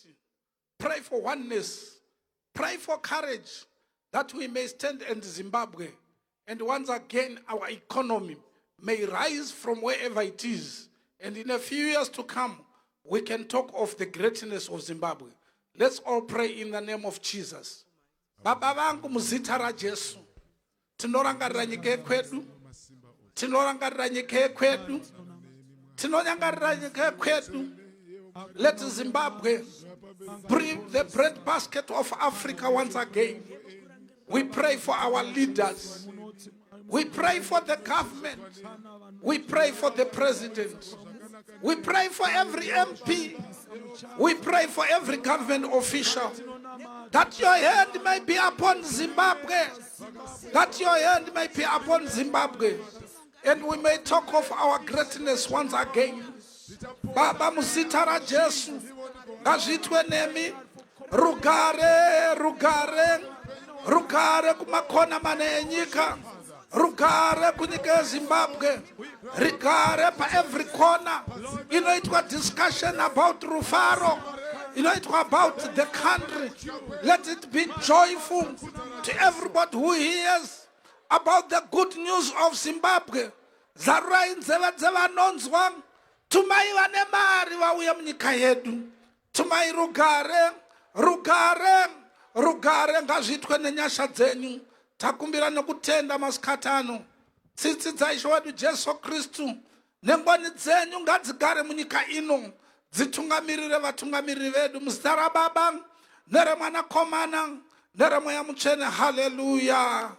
unity. Pray for oneness. Pray for courage that we may stand in Zimbabwe. And once again, our economy may rise from wherever it is. And in a few years to come, we can talk of the greatness of Zimbabwe. Let's all pray in the name of Jesus. Baba vangu muzita ra Jesu. Tinorangarira nyika yekwedu. Tinorangarira nyika yekwedu. Tinonyangarira nyika yekwedu. Let Zimbabwe bring the breadbasket of Africa once again. We pray for our leaders. We pray for the government. We pray for the president. We pray for every MP. We pray for every government official. That your hand may be upon Zimbabwe. That your hand may be upon Zimbabwe. And we may talk of our greatness once again. Baba muzita ra Jesu. Ngazvitwe nemi. Rugare, rugare. Rugare kumakona mane enyika. Rugare kunyika Zimbabwe. Rugare pa every corner. You know it was discussion about Rufaro. You know it was about the country. Let it be joyful to everybody who hears about the good news of Zimbabwe. Zarai nzeva nonzwa. Tumai vanemari vauya munyika yedu. Tumai rugare, rugare, rugare ngazvitwe nenyasha dzenyu. Takumbira nokutenda masikati ano. Tsitsi dzaisho wedu Jesu Kristu. Nengoni dzenyu ngadzigare munyika ino. Dzitungamirire vatungamiriri vedu muzita ra Baba, nere Mwanakomana, nere Mweya Mutsvene. Hallelujah.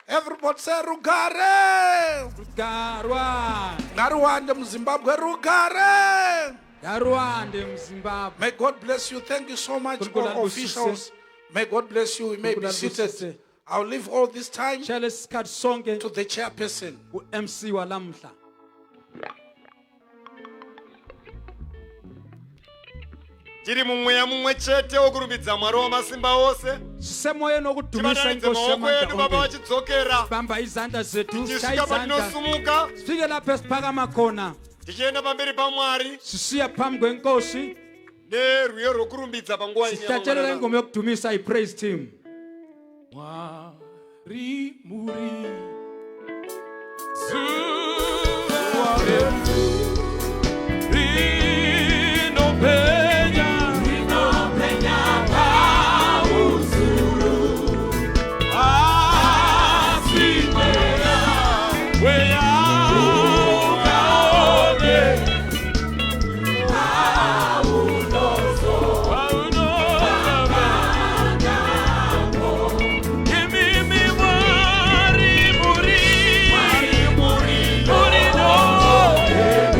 Everybody say rugare. Rugarwa. Ngaruwande muZimbabwe rugare. Garuwande muZimbabwe. May God bless you. Thank you so much, all officials. May God bless you. You may be seated. I'll leave all this time to the chairperson. MC wa lamhla. Tiri mumweya mumwe chete wokurumbidza Mwari wamasimba ose. Sisemoya nokudumisa inkosi yamandla Baba vachidzokera. Bamba izandla zethu, Tichisvika patinosumuka. Sifike lapho esiphakama khona. Tichienda pamberi paMwari. Sisiya phambi kwenkosi. Nerwiyo rwokurumbidza panguva ino. Sihlatshela ingoma yokudumisa i-praise team. Mwari muri. Yeah.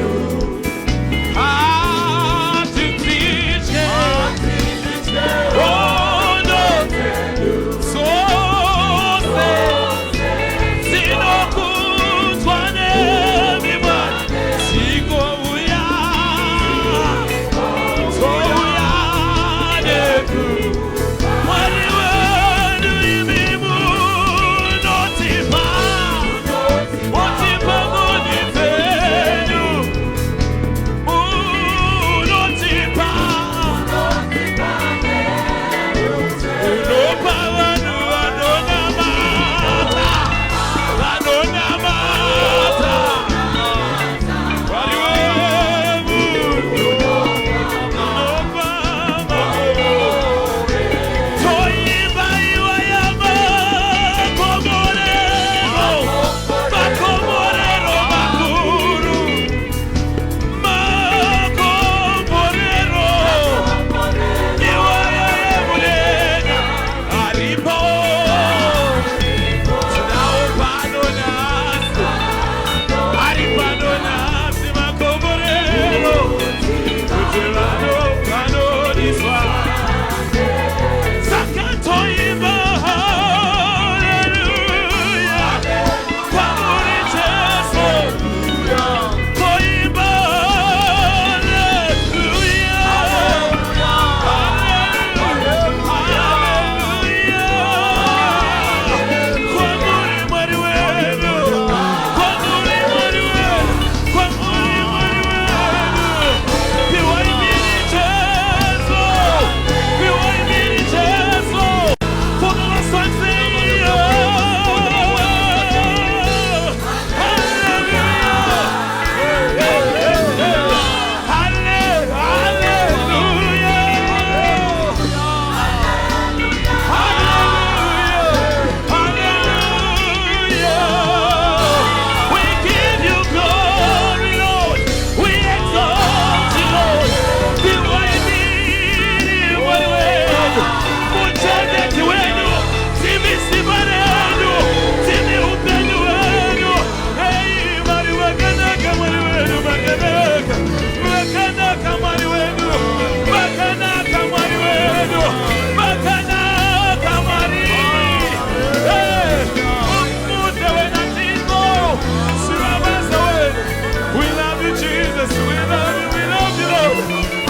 Jesus, we love you, we love you, Lord.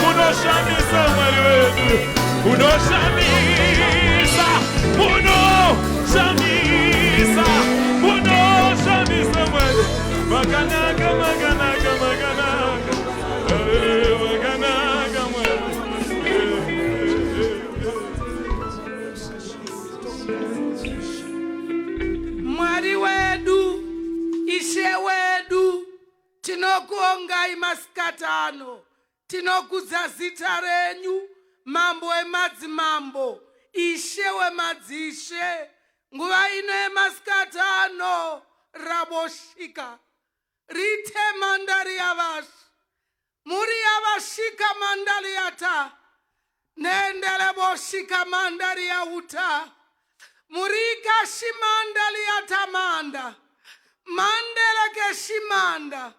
Unoshamisa mwali wetu, unoshamisa, unoshamisa, unoshamisa mwali. Makanaka, makanaka, makanaka, makanaka mwali. Mwari wedu, Ishe wedu, tinokuonga imasikatano, tinokuza zita renyu, mambo emadzimambo, Ishe wemadzishe, nguva ino emasikatano, raboshika, rite mandari yavashi, muri yavashika mandari yata, nendele boshika mandari yauta, Murika shimanda liatamanda. Mandela ke shimanda.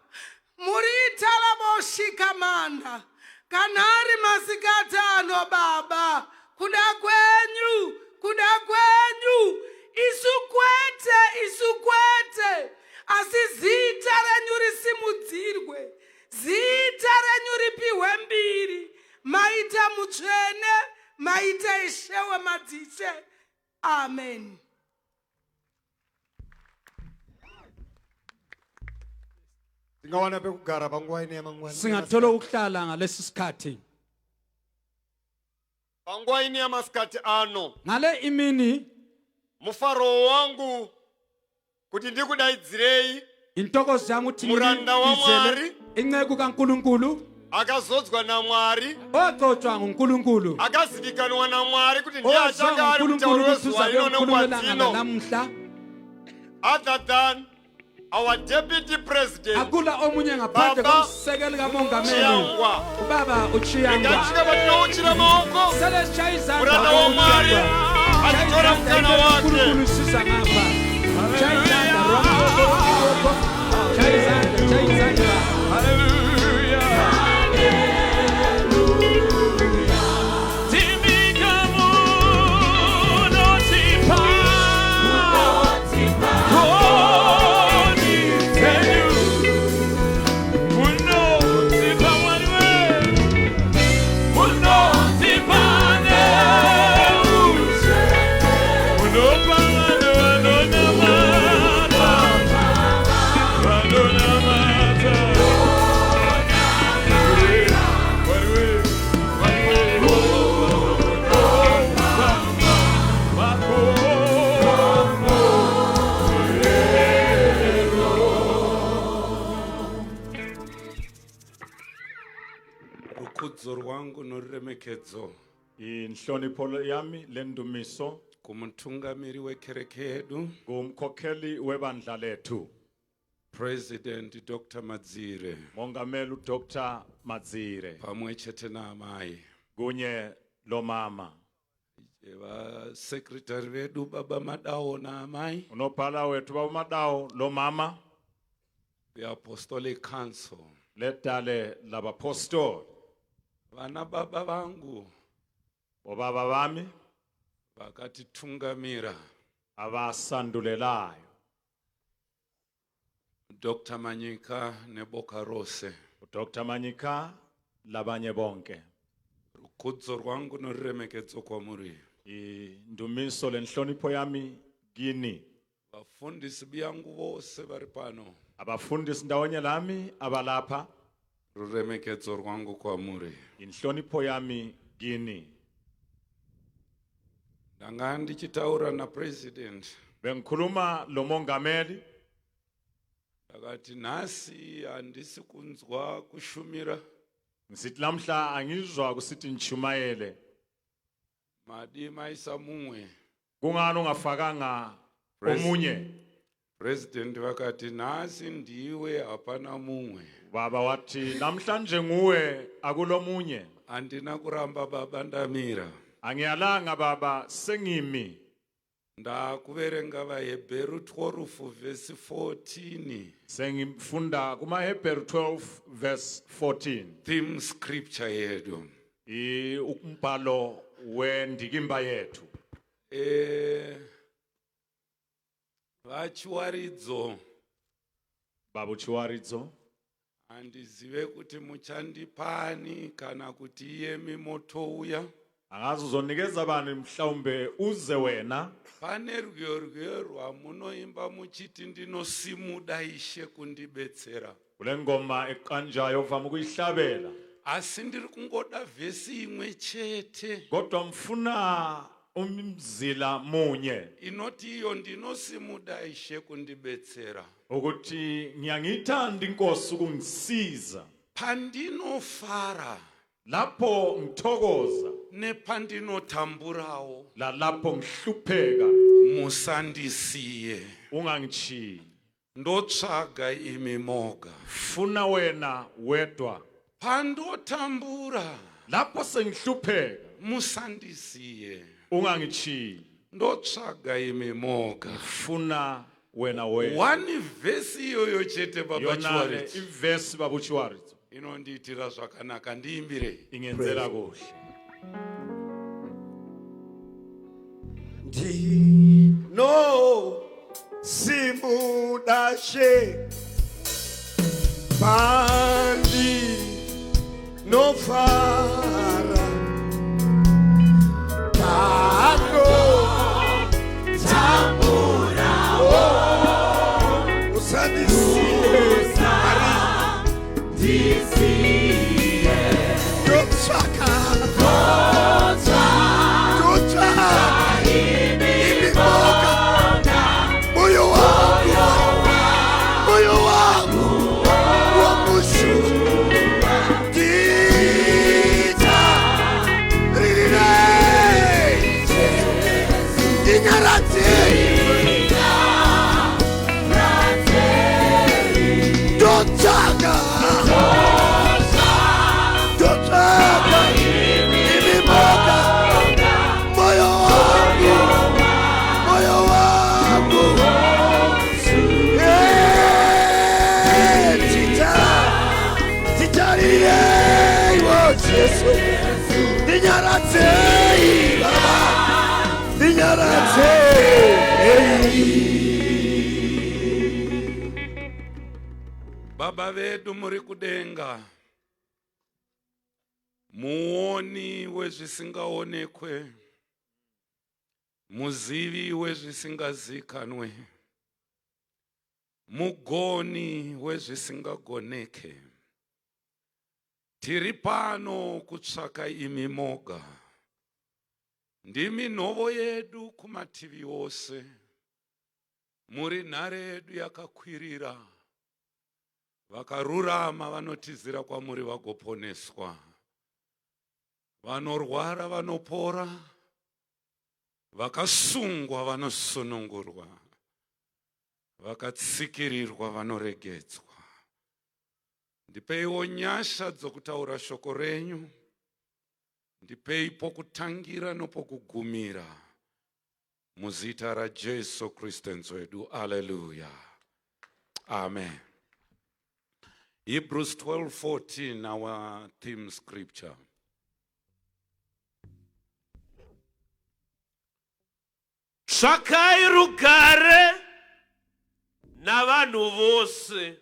Murita la boshika manda. Kanari masikatano baba. Kuda kwenyu. Kuda kwenyu. Isukwete. Isukwete. Asizita renyuri simudzirwe. Zita renyuri piwe mbiri. Maita muchene. Maita ishewe madzishe. Amen. Singawana bekugara panguwa ine yamangwani. Singathola ukuhlala ngalesi sikhathi. Panguwa ine yamasikati ano. Ngale imini Mufaro wangu kuti ndikudaidzirei intokozo yami uthi Muranda wa Mwari. inceku kaNkuluNkulu akazodzwa na Mwari, ogcotshwa nguNkulunkulu akazivikanwa na Mwari kuti ndiye ozwa achakari nguNkulunkulu kutaura ukuthi zuwa uzabe lino ukhulumela nekwadzino. namuhla Other than our deputy president akula omunye ngaphandle Baba komsekeli kamongameli Chiyangwa. ubaba uchiyangwa Ngachika batouchira maoko seleshaya izandla Muranda wa Mwari achitora mkana wake. uNkulunkulu usiza ngapha chaya izandla rwako chaya izandla Hallelujah. Rukhudzo rwangu noruremekedzo Inhlonipho yami lendumiso kumutungamiri wekereke yedu kumkhokheli webandla lethu President Dr. Madzire Mongameli Dr. Madzire pamwe chete naamai kunye lomama secretary vedu baba Madao naamai unobhala wethu babamadawo lomama the Apostolic Council ledale labapostoli vana baba vangu obaba bami vakatitungamira abasandulelayo Dr. Manyika neboka rose uDr Manyika labanye bonke rukhudzo rwangu noruremekedzo kwamuri indumiso lenhlonipho yami kini vafundisi vyangu vose vari pano abafundisi ndawonye lami abalapha ruremekedzo rwangu kwamuri inhlonipho yami kini ndanga ndichitaura napresident bengikhuluma lo mongameli ndakati nhasi handisi kunzwa kushumira ngisithi lamhla angizwa kusithi ngishumayele madi maisa mumwe kungani ungafakanga omunye president vakati nhasi ndiwe hapana mumwe baba wathi namhlanje nguwe akulomunye handina kuramba baba ndamira angiyalanga baba sengimi ndakuverenga vaHebheru 12 verse 14 sengifunda kumaHebheru 12 verse 14 theme scripture yedu umbhalo wendikimba yethu vachiwaridzo baba uchiwaridzo Andizive kuti muchandipani kana kuti iye mimoto uya. Angazi uzonikeza bani mhlawumbe uze wena. Pane rwiyo rwamunoimba muchiti ndinosimuda Ishe kundibetsera. Kule ngoma ekanjayo uvama ukuyihlabela. Asi ndiri kungoda vhesi imwe chete. Kodwa mfuna umzila munye. Inoti iyo ndinosimuda Ishe kundibetsera. Ukuthi ngiyangithanda inkosi ukungisiza. Pandinofara. Lapho ngithokoza. Nepandinotamburawo. Lapho ngihlupheka. Musandisiye. Ungangichiyi. Ndotsvaga imimoga. Funa wena wedwa. Pandotambura. Lapho sengihlupheka. Musandisiye. Ungangichiyi. Ndotsvaga imimoga. Funa wena wedwa. One verse iyoyo chete baba Yonale Chiwaritso. ivesi babu Chiwaritso. Inondiitira zvakanaka ndiimbire. Ingenzela kuhle. No simuda she Pandi no fara Tando Tambura Usandisiye Dotsaka Imimoga Moyo wangu wa mushu Dita Ririne Dingarate Dotsaka Imimoga Moyo wangu Titariye Yesu Dinyaratse Baba Dinyaratse Baba vedu muri kudenga. Muoni wezvisingaonekwe. Muzivi wezvisingazikanwe. Mugoni wezvisingagoneke. Tiri pano kutsvaka imimoga. Ndimi nhovo yedu kumativi ose. Muri nhare yedu yakakwirira. Vakarurama vanotizira kwamuri vagoponeswa. Vanorwara vanopora. Vakasungwa vanosunungurwa. Vakatsikirirwa vanoregedzwa. Ndipeiwo nyasha dzokutaura shoko renyu. Ndipei pokutangira nopokugumira. Muzita raJesu Kristu wedu. Hallelujah. Amen. Hebrews 12:14, our theme scripture. Tsvakai rugare navanhu vose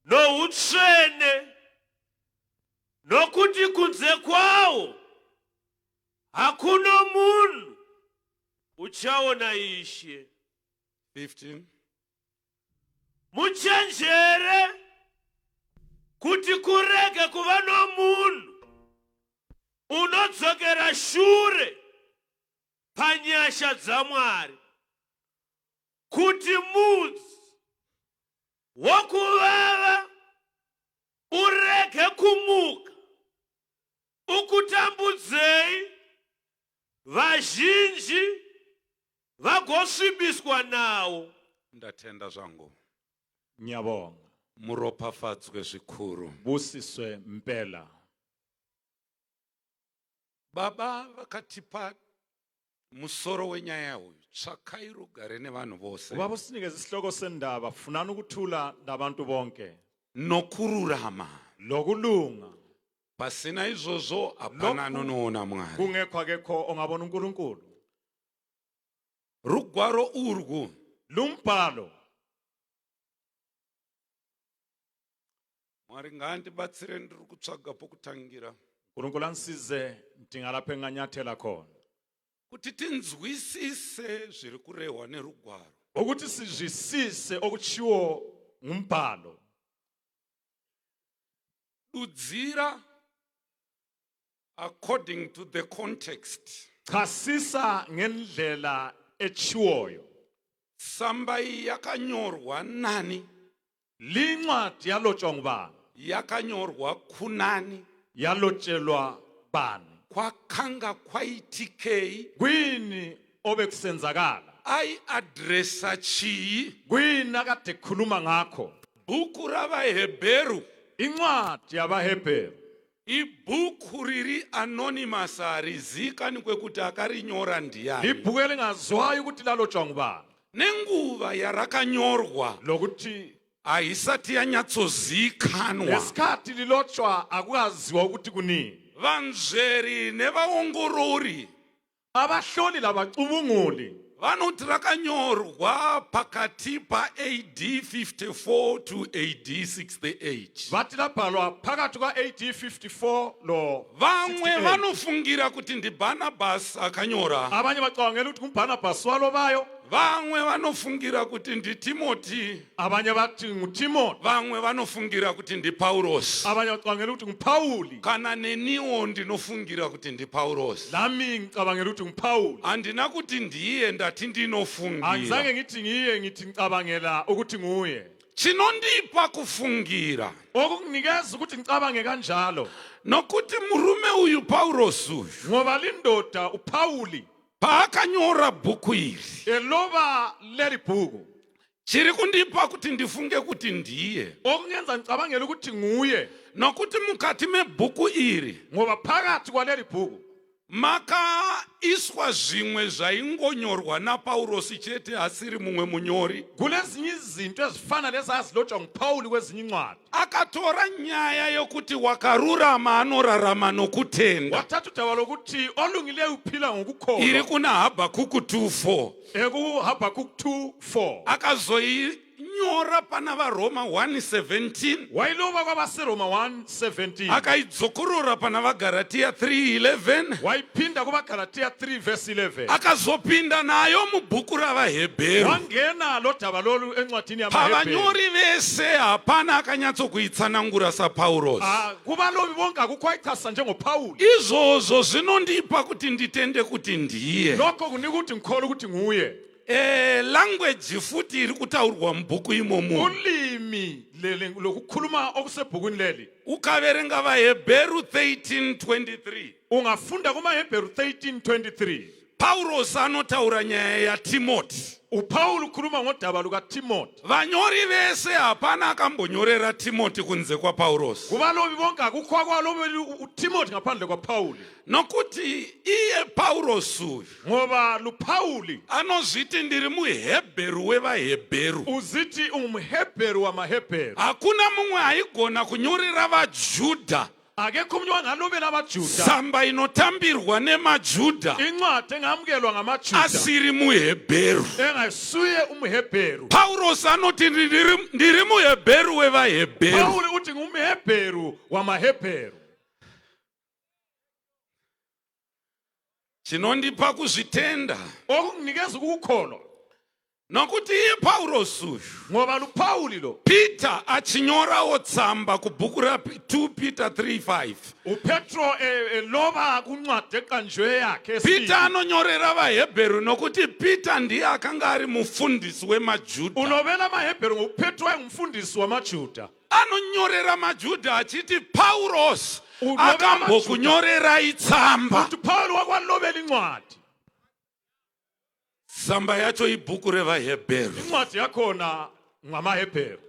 noutsvene, nokuti kunze kwawo hakuna munhu uchaona Ishe. 15. Muchenjere kuti kurege kuva nomunhu unodzokera shure panyasha dzaMwari, kuti mudzi wokuvava urege kumuka ukutambudzei, vazhinji vagosvibiswa nawo. Ndatenda zvangu. Nyabonga. Muropafadzwe zvikuru. Busiswe mpela. Baba vakatipa musoro wenyaya uyu. Tsvakai rugare nevanhu vose. Ubaba usinikeza isihloko sendaba, funani ukuthula nabantu bonke. Nokururama. Lokulunga. Pasina izvozvo hapana anonoona Mwari. Kungekho akekho ongabona uNkulunkulu. Rugwaro urwu Lumbhalo Mwari ngandibatsire ndiri kutsvaga pokutangira uNkulunkulu angisize ndinga lapho enganyathela khona kuti tinzwisise zviri kurehwa nerugwaro. ukuthi sizwisise okuchiwo ngumbhalo Dudzira according to the context. chasisa ngendlela echiwoyo Samba iyi yakanyorwa nani? lincwadi yalotshwa ngubani Yakanyorwa kunani? yalotshelwa bani Kwakanga kwaitikei? kwini obekusenzakala Aiadresa chii? kwini akade khuluma ngakho Bhuku ravaHebheru. incwadi yabaHebheru Ibhuku riri anonymous, harizikani kwekuti akarinyora ndiani. libhuku elingazwayo ukuthi lalotshwa ngubani Nenguva yarakanyorwa lokuthi haisati yanyatsozikanwa. lesikhathi lilotshwa akukaziwa ukuthi kunini Vanzveri nevaongorori abahloli labacubunguli vanoti rakanyorwa pakati pa-AD 54 to AD 68. vathi labhalwa phakathi kwa-AD 54 lo Vamwe 68. vanofungira kuti ndiBhanabhasi akanyora. abanye bacabangela ukuthi nguBhanabhasi walobayo Vamwe vanofungira kuti ndiTimoti. abanye bathi nguTimoti Vamwe vanofungira kuti ndiPaurosi. abanye bacabangela ukuthi nguPawuli Kana neniwo ndinofungira kuti ndiPaurosi. lami ngicabangela ukuthi nguPawuli Handina kuti ndiye ndati ndinofungira. angizange ngithi ngiye ngithi ngicabangela ukuthi nguye Chinondipa kufungira okukunikeza ukuthi ngicabange kanjalo nokuti murume uyu Paurosi uyu ngoba lindoda uPawuli paakanyora bhuku iri eloba leli bhuku chiri kundipa kuti ndifunge kuti ndiye, okungenza ngicabangela ukuthi nguye nokuti mukati mebhuku iri ngoba phakathi kwaleli bhuku makaiswa zvimwe zvaingonyorwa naPaurosi chete asiri mumwe munyori. kulezinye izinto ezifana lezazilotshwa nguPawuli kwezinye incwadi Akatora nyaya yokuti wakarurama anorarama nokutenda wathatha udaba lokuthi olungileyo uphila iri ngokukholwa kuna Habhakuku 2:4, ekuHabhakuku 2:4 akazoinyora pana vaRoma 1:17, wayiloba kwabaseRoma 1:17 akaidzokorora pana vaGaratiya 3:11, wayiphinda kubaGalatiya 3:11 akazopinda nayo mubhuku ravaHebheru. wangena lo daba lolu encwadini yamaHebheru Pavanyori vese hapana akanyatsokuitsanangura saPaurosi. kubalobi bonke akukho ayichasa njengoPawuli Izvozvo zvinondipa kuti nditende kuti ndiye. lokho kunika ukuthi ngikholwa ukuthi nguye Language futi iri kutaurwa mubhuku imomo. ulimi lokukhuluma okusebhukweni leli Ukaverenga vaHebheru 13:23. ungafunda kumaHebheru 13:23 Paurosi anotaura nyaya yaTimoti. uPawuli ukhuluma ngodaba lukaTimoti Vanyori vese hapana akambonyorera Timoti kunze kwaPaurosi. kubalobi bonke akukho akwalobi uTimoti ngaphandle kwaPawuli Nokuti iye Paurosi uyu ngoba luPawuli anozviti ndiri muHebheru wevaHebheru. uzithi umHebheru wamaHebheru Hakuna mumwe aigona kunyorera vaJudha akekho umunye wangalobela abaJuda samba inotambirwa nemaJudha incwadi engamukelwa ngamaJuda asiri muHebheru. engasuye umHebheru Paurosi anoti ndiri muHebheru wevaHebheru. Pawuli uthi ngumHebheru wamaHebheru Chinondipa kuzvitenda okunginikeza ukukholwa nokuti iye Paurosi uyu ngoba luPawuli lo Peter achinyorawo tsamba kubhuku ra2 Peter 3:5. uPetro eloba kuncwadi eqanjwe yakhe Peter anonyorera vaHebheru nokuti Peter ndiye akanga ari mufundisi wemaJudha. ulobela amaHebheru ngoPetro ayengumfundisi wamaJuda Anonyorera maJudha achiti Paurosi Ulobela akambokunyorerai tsamba. uthi Pawuli wakwalobela incwadi Tsamba yacho ibhuku revaHebheru. incwadi yakhona ngamaHebheru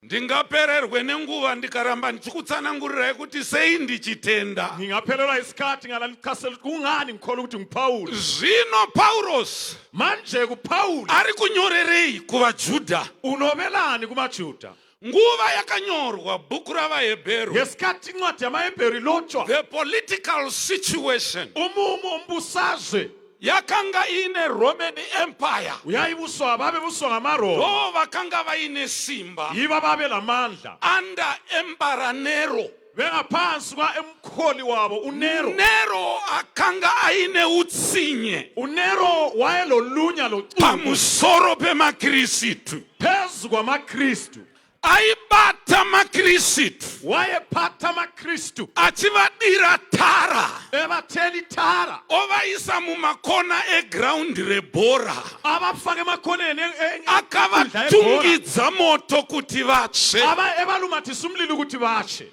Ndingapererwe nenguva ndikaramba ndichikutsanangurirai kuti sei ndichitenda. ngingaphelelwa isikhathi ngalalichasela ukuthi kungani ngikholwa ukuthi nguPawuli Zvino Paurosi manje kuPawuli ari kunyorerei kuvaJudha? ulobelani kumaJuda Nguva yakanyorwa bhuku ravaHebheru. ngesikhathi incwadi yamaHebheru ilotshwa The political situation umumo umbusazwe yakanga ine Roman Empire. uyayibuswa babebuswa ngamaroma Lo vakanga vaine simba yiba babe lamandla under Emperor Nero. bengaphansi kwa emkholi wabo uNero. Nero akanga aine utsinye uNero wayelolunya locingo pamusoro pemakristu. phezu kwamakristu, Aibata makristu wayephatha amakristu achivadira tara ebathela ithara ovaisa mumakona eground rebhora abafaka emakhoneni akavatungidza moto kuti vatsve. ebalumathisa umlilo ukuthi bashe.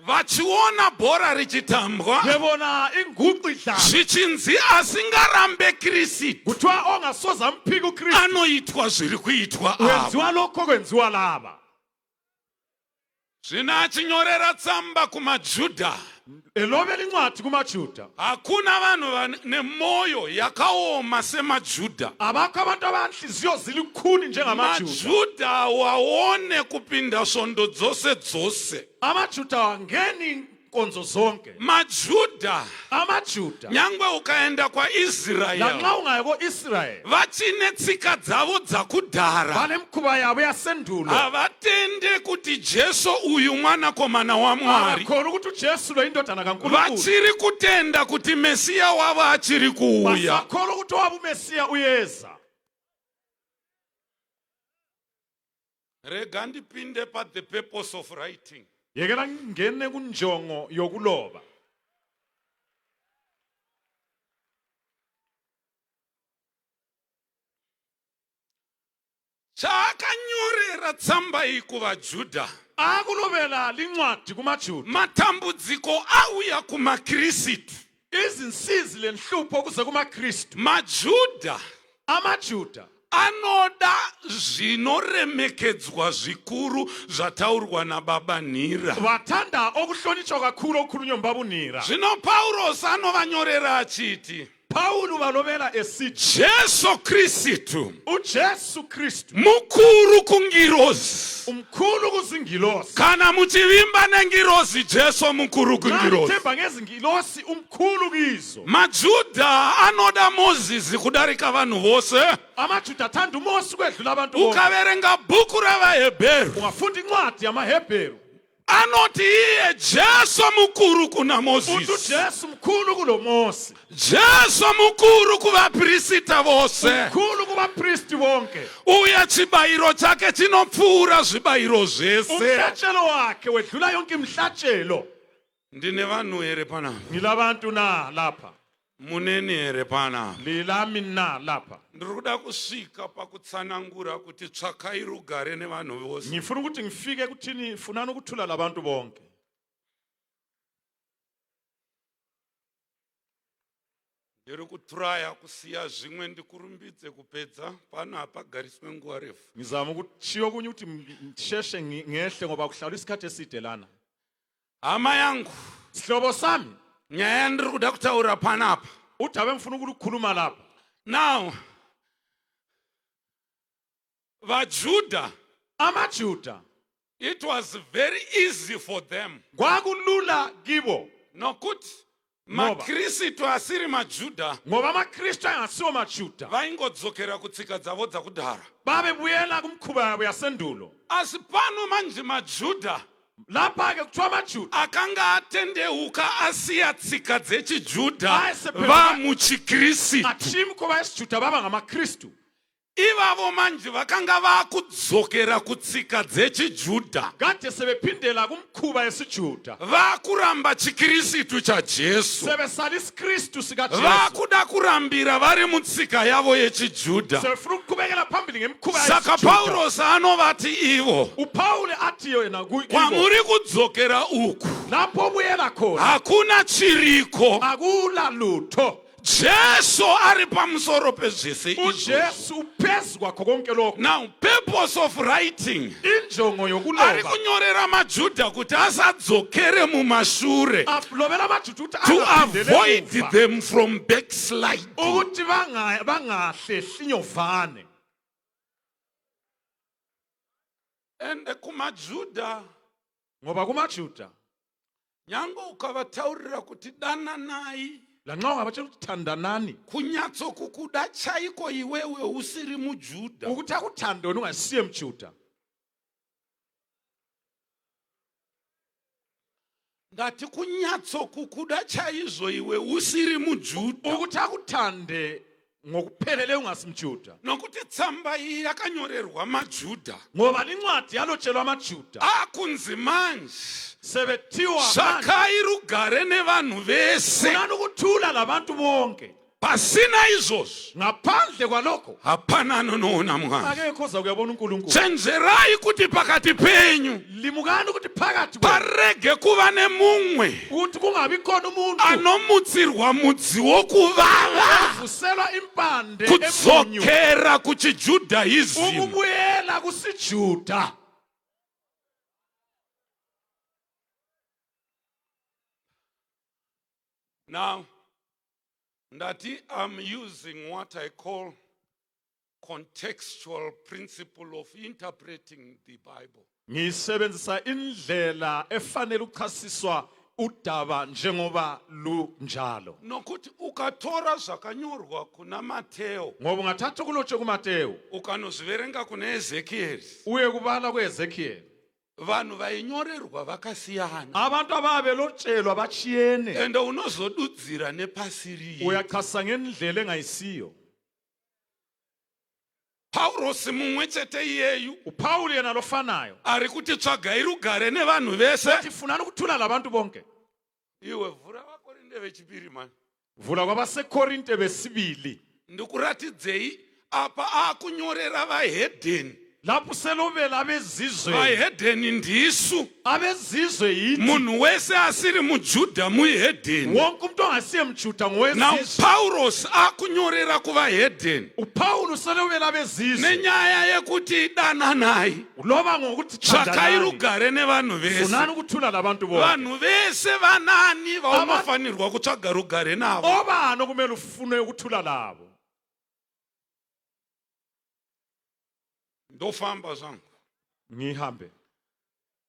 Vachiona bhora richitambwa bebona inguqu idlala zvichinzi asingarambe kristu kuthiwa ongasoze amphika uKristu anoitwa zviri kuitwa ava. wenziwa lokho kwenziwa laba. Zvino achinyorera tsamba kumaJudha, elobela incwadi kumaJuda hakuna vanhu vane mwoyo yakaoma semaJudha. abakho abantu abanhliziyo zilikhuni njengamaJuda. maJudha waone kupinda svondo dzose dzose. amaJuda wangeni inkonzo zonke. maJudha amaJuda nyangwe ukaenda kwaIsraeri lanxa ungaya ko-Israyeli vachine tsika dzavo dzakudhara. banemkhuba yabo yasendulo havatende kuti Jesu uyu mwanakomana waMwari. abakhona ukuthi uJesu lo indodana kaNkulunkulu. Vachiri kutenda kuti Mesiya wavo achiri kuuya. basakholwa ukuthi wabo uMesiya uyeza. Rega ndipinde pa the purpose of writing. yekela ngene kunjongo yokuloba. Chakanyorera tsamba iyi kuvaJudha. akulobela lincwadi kumaJuda Matambudziko auya kumakristu. izinsizi lenhlupho kuze kumaKristu. maJudha amaJuda anoda zvinoremekedzwa zvikuru zvataurwa nababa Nhira. bathanda okuhlonitshwa kakhulu okukhulunywa mbabunira. Zvino Paulos anovanyorera achiti Pawulu balobela esithi Jesu Kristu uJesu Kristu mukuru kungirozi. umkhulu kuzingilosi. Kana muchivimba nengirozi Jesu mukuru kungirozi. themba ngezingilosi umkhulu kizo. maJudha anoda Mozisi kudarika vanhu vose. amaJuda athanda uMose kwedlula abantu bonke. Ukaverenga bhuku ravaHebheru ungafunda incwadi yamaHebheru anoti iye Jesu mukuru kuna uthi Mozisi. uJesu mkhulu kulo Mose, Jesu mukuru kuvaprista vose. mkhulu kubapristi bonke. Uye chibayiro chake chinopfuura zvibayiro zvese. umhlatshelo wakhe wedlula yonke imhlatshelo. Ndine vanhu here panapa? Ngilabantu na lapha, Muneni here panapa? lilami na lapha. Ndiri kuda kusvika pakutsanangura kuti tsvakai rugare nevanhu vose. ngifuna ukuthi ngifike kuthini, funani ukuthula labantu bonke. Ndiri kutraya kusiya zvimwe ndikurumbidze kupedza pano hapagariswe nguva refu. ngizama ukuthiyo kunye ukuthi ngisheshe ngehle ngoba kuhlala isikhathi eside lana. Hama yangu, sihlobo sami, nyaya yandiri kuda kutaura panapa. udaba engifuna ukukhuluma lapha. Now, vaJudha, amaJuda it was very easy for them. kwakulula kibo Nokuti Ngoba. makristu asiri maJudha ngoba amaKristu angasiwo maJuda vaingodzokera kutsika dzavo dzakudhara. babebuyela kumkhuba yabo yasendulo. Asi pano manje maJudha lapha-ke kuthiwa amaJuda akanga atendeuka asiya tsika dzechiJudha Aisepera- vamuchikristu. athiya imikhuba yesiJuda baba ngamaKristu. Ivavo manje vakanga vakudzokera kutsika dzechiJudha. kade sebephindela kumkhuba yesiJuda, Vakuramba chikristu chaJesu. sebesala isikristu sikaJesu, Vakuda kurambira vari mutsika yavo yechiJudha. sebefuna ukuqhubekela phambili ngemikhuba Saka yesiJuda. Paulos anovati ivo, upawule athi yena kibo, kwamuri kudzokera uku lapho obuyela khona hakuna chiriko. akula lutho. Jesu ari pamusoro pezvese izvi. uJesu uphezu kwakho konke lokho. Now, purpose of writing injongo ari yokuloba kunyorera maJudha kuti asadzokere mumashure, alobela amaJuda ukuthi to angaphindele avoid emuva, them from backsliding. ukuthi bangahlehli inyovane. And kumaJudha ngoba kumaJuda nyango ukavataurira kuti dananai lanxa ungabatshela ukuthi thandanani kunyatsokukuda chaiko iwewe usiri muJuda. ukuthi akuthande wena ungasiye mjuda. Ngati kunyatsokukuda chaizvo iwe usiri muJuda. ukuthi akuthande ngokuphelele ungasimjuda. Nokuti tsamba iyi yakanyorerwa maJuda. Ngoba incwadi yalotshelwa amajuda Akunzi manje sebethiwa manje zvakai rugare nevanhu vese. funani ukuthula labantu bonke. Pasina izvozvo Ngaphandle kwalokho hapana anonoona Mwari. akekho oza kuyabona uNkulunkulu. Chenjerai kuti pakati penyu Limukani ukuthi phakathi kwenu parege kuva nemumwe ukuthi kungabi khona umuntu anomutsirwa mudzi wokuvava uselwa impande emunyu kudzokera kuchijudaism. ukubuyela kusijuda. Now, Ndati, I'm using what I call contextual principle of interpreting the Bible. Ngisebenzisa indlela efanele ukuchasiswa udaba njengoba lunjalo. Nokuti ukatora zvakanyorwa kuna Mateo Ngoba ungathatha kulotshwe kuMateyu ukanozviverenga kuna Ezekiel, uye kubala kuEzekiel, vanhu vainyorerwa vakasiyana, abantu ababelotshelwa bachiyene, ende unozodudzira nepasi riye. uyachasa ngendlela engayisiyo. Paulosi mumwe chete iyeyu uPauli yena lofanayo ari kuti tsvagai rugare nevanhu vese. sethi funani ukuthula labantu bonke. Iwe vhura vakorinde vechipiri mani, Vula kwabaseKorinte besibili ndikuratidzei apa akunyorera vahedheni. lapho selovela abezizwe. Vahedheni ndisu. Abezizwe yithi Munhu wese asiri muJudha muhedheni. wonke umuntu ongasiye mjuda Now ngowezizwe. Paulos akunyorera kuvahedheni uPauli selovela abezizwe nenyaya yekuti dananai, loba ngokuthi tsvakai thandanani, rugare nevanhu vese. funani ukuthula labantu bonke. Vanhu vese vanani vaunofanirwa kutsvaga rugare navo? Obani okumele ufune ukuthula labo? Ndofamba zvangu Ngihambe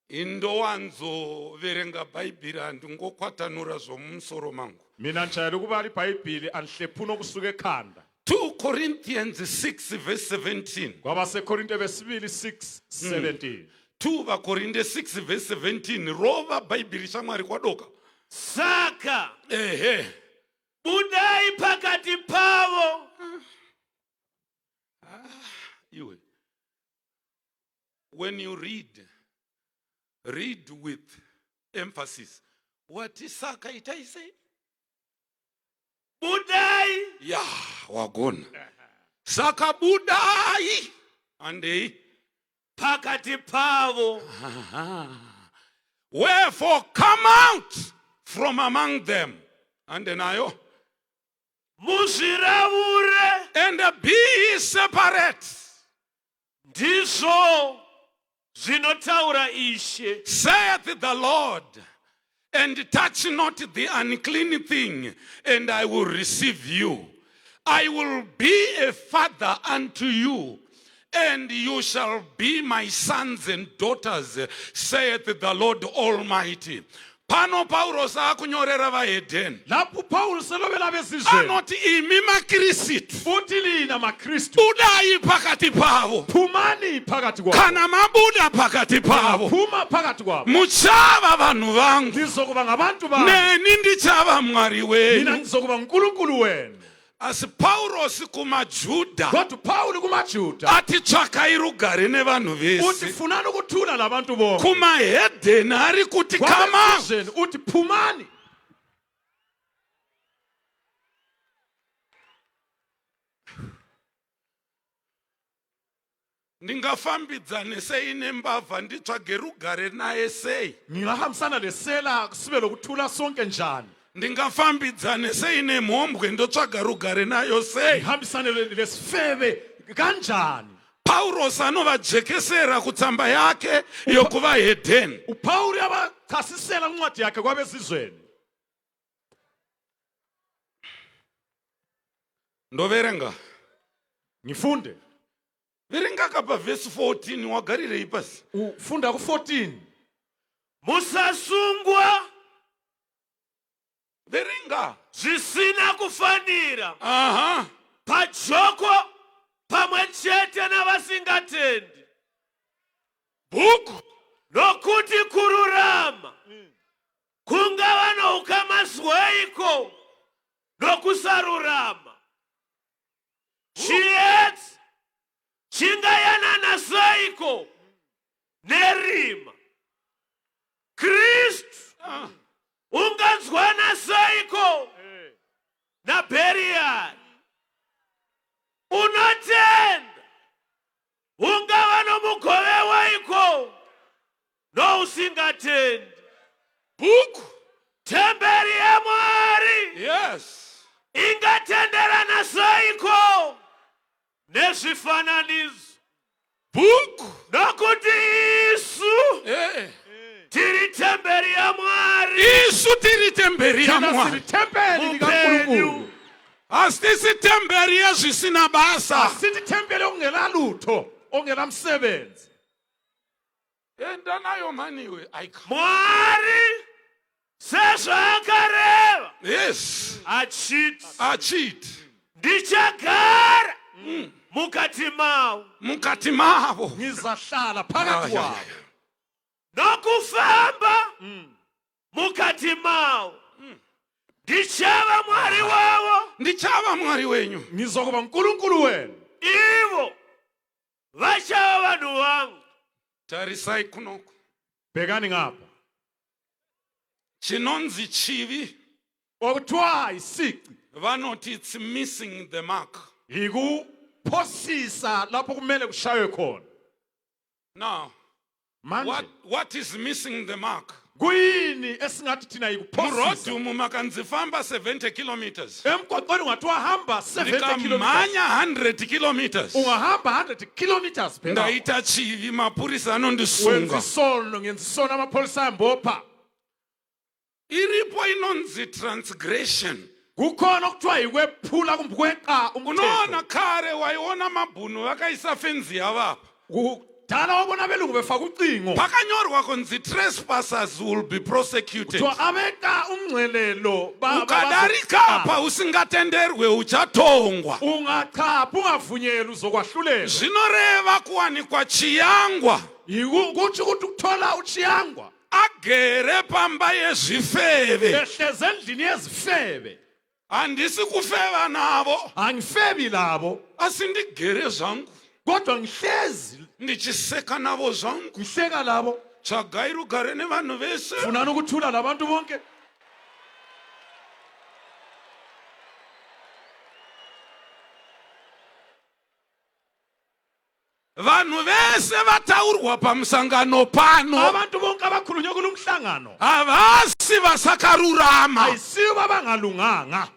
indowanzoverenga bhaibheri handingokwatanura zvomumusoro mangu. mina njayela ukubala iBhayibheli anhlephuna okusuka ekhanda. 2 Corinthians 6 verse 17. kwabaseKorinte besibili 6:17. 2 vakorinde 6 verse 17. Rova bhaibheri shamwari kwadoka. Saka Ehe. budai pakati pavo Iwe. When you read with emphasis. What is Saka itaise? budai Ya, wagona. Saka budai. Andei. pakati pavo Wherefore come out from among them. And then ayo. muzviravure And be ye separate. ndizvo zvinotaura Ishe, Saith the Lord, and touch not the unclean thing, and I will receive you. I will be a father unto you, and you shall be my sons and daughters, saith the Lord Almighty. Pano Paulos akunyorera vahedheni. lapho uPauli selovela abezizwe Anoti imi maKristu. futhi lina maKristu Budai pakati pavo. phumani phakathi kwabo. Kana mabuda pakati pavo. Phuma phakathi kwabo Muchava vanhu vangu. nizokuba ngabantu bami, Neni ndichava Mwari mina wenu. ngizokuba uNkulunkulu wenu. Asi Paulos kumaJuda Kodwa uPauli kumaJuda ati tsvakai rugare nevanhu uthi vese. funani ukuthula labantu bonke. Kumahedheni ari kuti kama. Kwabezizweni uthi phumani. Ndingafambidzane sei nembavha nditsvage rugare naye sei? Ngingahambisana lesela sibe lokuthula sonke njani? Ndingafambidzane sei nemhombwe ndotsvaga rugare nayo sei? Ngihambisane lesifebe kanjani? Paulos anovajekesera kutsamba yake yokuvahedheni. uPauli abachasisela incwadi yakhe kwabezizweni. Ndoverenga. Ngifunde. Verenga kapa verse 14 wagarirei pasi. Ufunda ku 14. musasungwa Viringa. zvisina kufanira Aha. pajoko pamwe chete navasingatendi, Book. nokuti kururama kungava noukama zweiko nokusarurama, chiedza chingayanana seiko nerima, Kristu unganzwana seiko naBheriari, unotenda ungava nomugove waiko nousingatendi. Book. Temberi yaMwari Yes. ingatenderana seiko nezvifananidzo, Book. nokuti isu Eh. tiri temberi yaMwari Isu tiri temberi ya Thina Mwari. silithempeli likaNkulunkulu. Asisi temberi yazvisina basa. Asithi thempeli okungela lutho, okungela msebenzi. Enda nayo maniwe. Aika. Mwari sezvaakareva Yes. achiti Achiti. ndichagara mukati mavo Mukati mavo. Ngizahlala phakathi kwabo. nokufamba mukati mavo, ndichava Mwari wavo, Ndichava Mwari wenyu. Ngizokuba uNkulunkulu wenu. ivo vachava vanhu vangu. Tarisai kunoko. Bhekani ngapha. Chinonzi chivi. Okuthiwa isici Vanoti it's missing the mark. yikuphosisa lapho kumele kushaywe khona. Now, Manje what is missing the mark? kuyini esingathi thina yikuphosisa? Murodu mumakanzifamba 70 kilometers. Emgwaqweni ungathiwa hamba 70 kilometers. Ndikamanya 100 kilometers. Ungahamba 100 kilometers phela. Ndaita chivi mapurisa Wenza anondisunga. isono, ngenza isono amapholisa ayambopha. Iripo inonzi transgression. Kukhona okuthiwa yikwephula kumbukweqa Unoona umthetho. kare waiona mabhunu vakaisa fenzi yavapa. Kudala wabona belungu befaka ucingo. Pakanyorwa kunzi trespassers will be prosecuted. Kuthiwa abeka umngcelelo Ukadarika apa usingatenderwe uchatongwa. ungachapha ungavunyelwa uzokwahlulelwa. Zvinoreva kuwanikwa chiyangwa. Kuthi ukuthi ukuthola uchiyangwa Agere pamba yezvifeve. ehleze endlini yezifebe. Handisi kufeva navo. Angifebi labo Asi ndigere zvangu. kodwa ngihlezi Ndichiseka navo zvangu. ngihleka labo. Tsvagai rugare nevanhu vese. Funani ukuthula labantu bonke. Vanhu vese vataurwa pamusangano pano. Abantu bonke abakhulunywe kulomhlangano Havasi vasakarurama. ayisibo abangalunganga.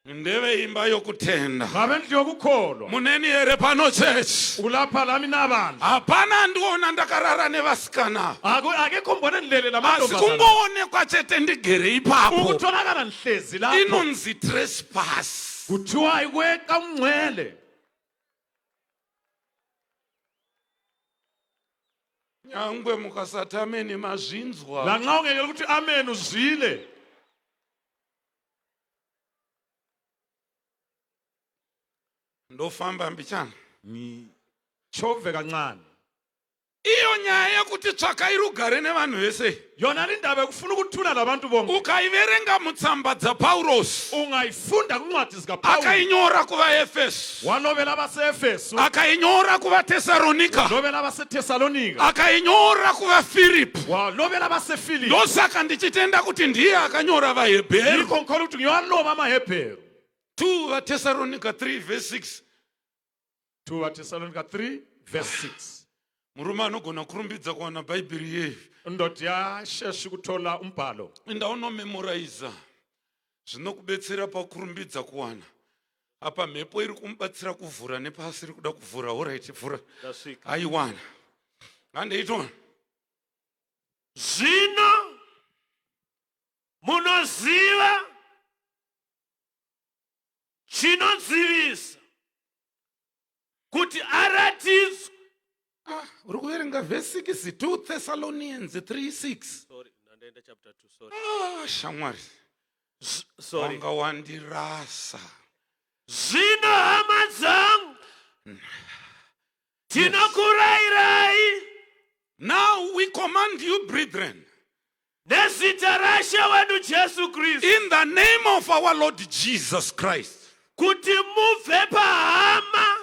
Ndeve imba yokutenda. Ngabendlu yokukholwa. Muneni here pano church. Ulapha lami nabandla. Hapana ndiona ndakarara nevasikana. Akekho mbone ndilele Asi lamantombazana. kungoonekwa chete ndigere ipapo. Ukutholakala nihlezi lapho. Inonzi trespass. Kuthiwa ikweqa umngcele. Nyangwe mukasatameni mazvinzwa. Lanxa ungekela ukuthi amen uzwile. Ndofamba mbichana. Chove kancane. Iyo nyaya yekuti tsvakai rugare nevanhu vese. Yona indaba ekufuna ukuthula labantu bonke. Ukaiverenga mutsamba dzaPaulos. Ungayifunda kuncwadi zikaPawulo. Akainyora kuvaEfeso. Walovela abaseEfeso. Akainyora kuvaTesaronika. Walovela abaseThesalonika. Akainyora kuvaFiripi. Walovela abaseFilipi. Ndosaka ndichitenda kuti ndiye akanyora vaHebheru. Yikho ngikhona ukuthi ngiwalova amaHebheru. 2 vaTesaronika 3 verse 6. 2 Thessalonica 3 verse 6. Murume anogona kurumbidza kuwana bhaibheri yeyu. Ndoda yashesha ukuthola umbhalo. Ndaunomemoraiza. Zvinokubetsera pakurumbidza kuwana. Apa mhepo iri kumubatsira kuvhura nepasi iri kuda kuvhura. Alright, vhura. Aiwana. Handeitona. Zvino munoziva chinodzivisa kuti aratidzwe. Uri kuverenga verse 6 2 Thessalonians 3:6. Mandaenda chapter 2, sorry. Shamwari, Sorry. wanga wandirasa. Zvino hama dzangu tinokurairai Now we command you, brethren, nezita raShe wedu Jesu Kristu in the name of our Lord Jesus Christ, kuti mubve pahama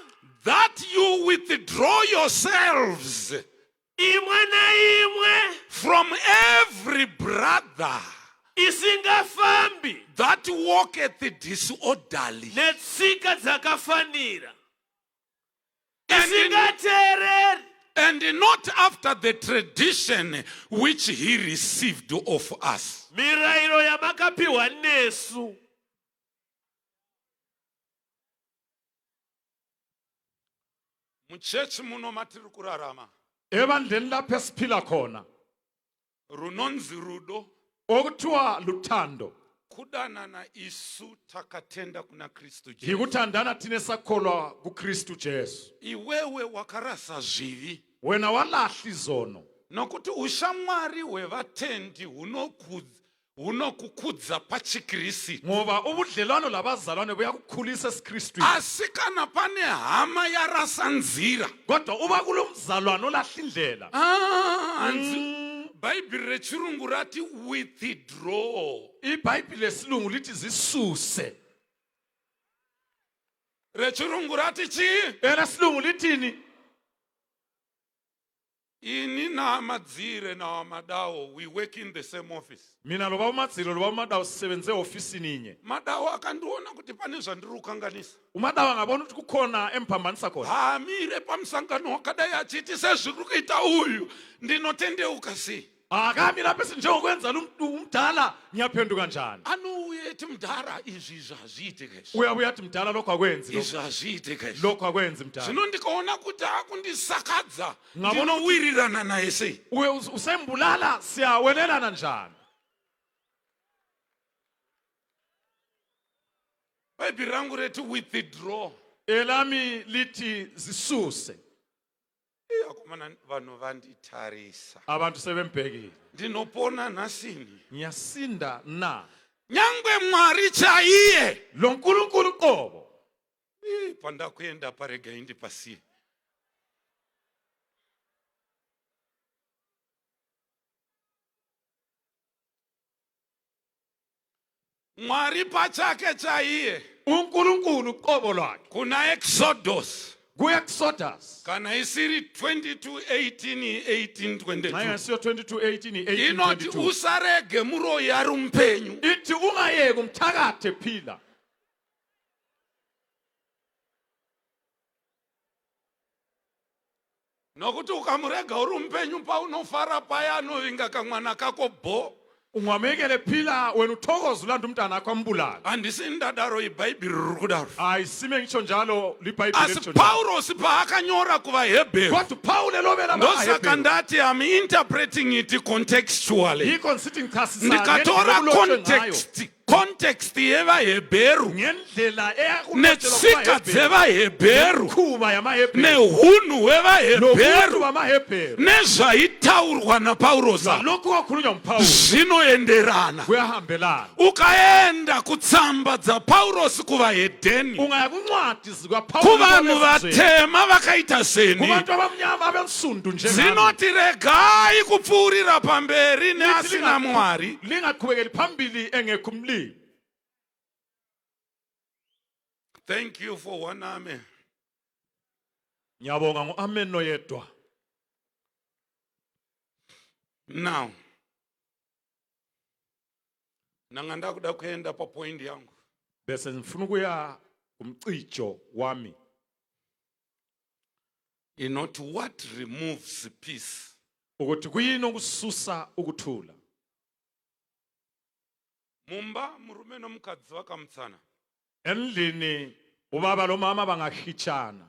that you withdraw yourselves imwe neimwe from every brother isingafambi that walketh disorderly, netsika dzakafanira and, isingateereri and not after the tradition which he received of us. mirayiro yamakapiwa nesu. Muchechi muno matiri kurarama Ebandleni lapho esiphila khona runonzi rudo okuthiwa luthando kudanana isu takatenda kuna Kristu Jesu. yikuthandana thina esakholwa kuKristu Jesu. Iwewe wakarasa zvivi Wena walahla izono nokuti ushamwari hwevatendi hunokukudza pachikristu. ngoba ubudlelwano labazalwane buyakukhulisa esiKristwini. Asi kana pane hama yarasa nzira, Kodwa uba kulomzalwane olahla indlela. Bhaibheri rechirungu rati withdraw. iBhayibheli lesilungu lithi zisuse. Rechirungu rati chi? Lesilungu lithini? Ini na madzire na Madawo, we work in the same office. Mina loba umadzilo loba uMadawo sisebenze ofisini inye. Madawo akandiona kuti pane zvandiri kukanganisa. uMadawo angabona ukuthi kukhona emphambanisa khona. Hamire pamusangano wakadai achiti sezviri kuita uyu ndinotendeuka sei. Akami lapho esinjengokwenza umdala ngiyaphenduka njani? Anouye eti mudhara izvi zvazviitike. Uyabuya athi mdala lokho akwenzi Izvi zvazviitike. lokho akwenzi mdala. Zvino ndikaona kuti akundisakadza Ngabona ukuthi- ndinowirirana naye sei. Uye usembulala siyawelelana njani? Bhaibheri rangu reti withdraw. Elami lithi zisuse. Akomana vanhu vanditarisa. Abantu sebembhekile. Ndinopona nhasini. Ngiyasinda na. Nyangwe Mwari chaiye. Lo nkulunkulu qobo. Pandakuenda parega indipasiye. Mwari pachake chaiye. uNkulunkulu qobo lwakhe. Kuna Exodus. Ku-Exodus. Kana isiri 22:18 Hayi 18:22. ngasiyo 22:18 Inoti 18:22. usarege muroyi ari mpenyu. Ithi ungayeki umthakathe phila. Nokuti ukamurega uri mpenyu paunofara paya anovinga kamwana kako bho. Ungamekele phila wena uthokoza ulanda umntana akho ambulala. Handisi ndadaro iBhayibheri riri kudaro. Ayisime ngisho njalo liBhayibheli Asi litsho njalo. Paulos paakanyora kuvaHebheru. Kodwa Paul elobela Ndosaka ndati I'm interpreting it contextually. yikho nsithi ngichasisa Ndikatora context yevaHebheru ngendlela netsika dzevaHebheru kuba yamaHebheru nehunhu hwevaHebheru bamaHebheru nezvaitaurwa naPaulosa lokho kwakhulunywa nguPaul zvinoenderana. kuyahambelana. Ukaenda kutsamba dzaPaulosi kuvahedheni, Ungaya kuncwadi zikaPaul kuvanhu vatema vakaita seni, kubantu abamnyama abensundu njengami dzinoti regai kupfuurira pamberi neasina Mwari. lingaqhubekeli phambili engekho umlimi. Thank you for one amen. Ngiyabonga ngoamen noyedwa. Now, nanga ndakuda kuenda papoint yangu. Bese ngifuna ukuya kumcijo wami. Inoti what removes peace. Ukuthi kuyini okususa ukuthula. Mumba murume nomukadzi vakamutsana. Endlini ubaba lo mama bangahitshana.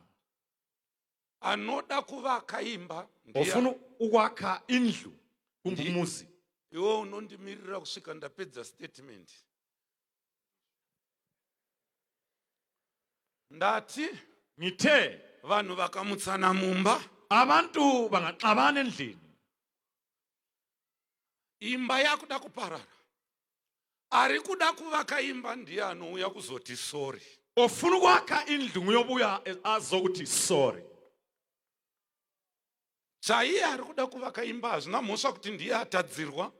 Anoda kuvaka imba Ofuna ukwakha indlu kungumuzi. iwe unondimirira kusvika ndapedza statement. Ndati Ngithe vanhu vakamutsana mumba abantu bangaxabana endlini. imba yakuda kuparara. Ari kuda kuvaka imba ndiye anouya kuzoti sorry. Ofuna ukwakha indlu nguyobuya azokuthi sorry. Chaiye ari kuda kuvaka imba hazvina mhosva kuti ndiye atadzirwa.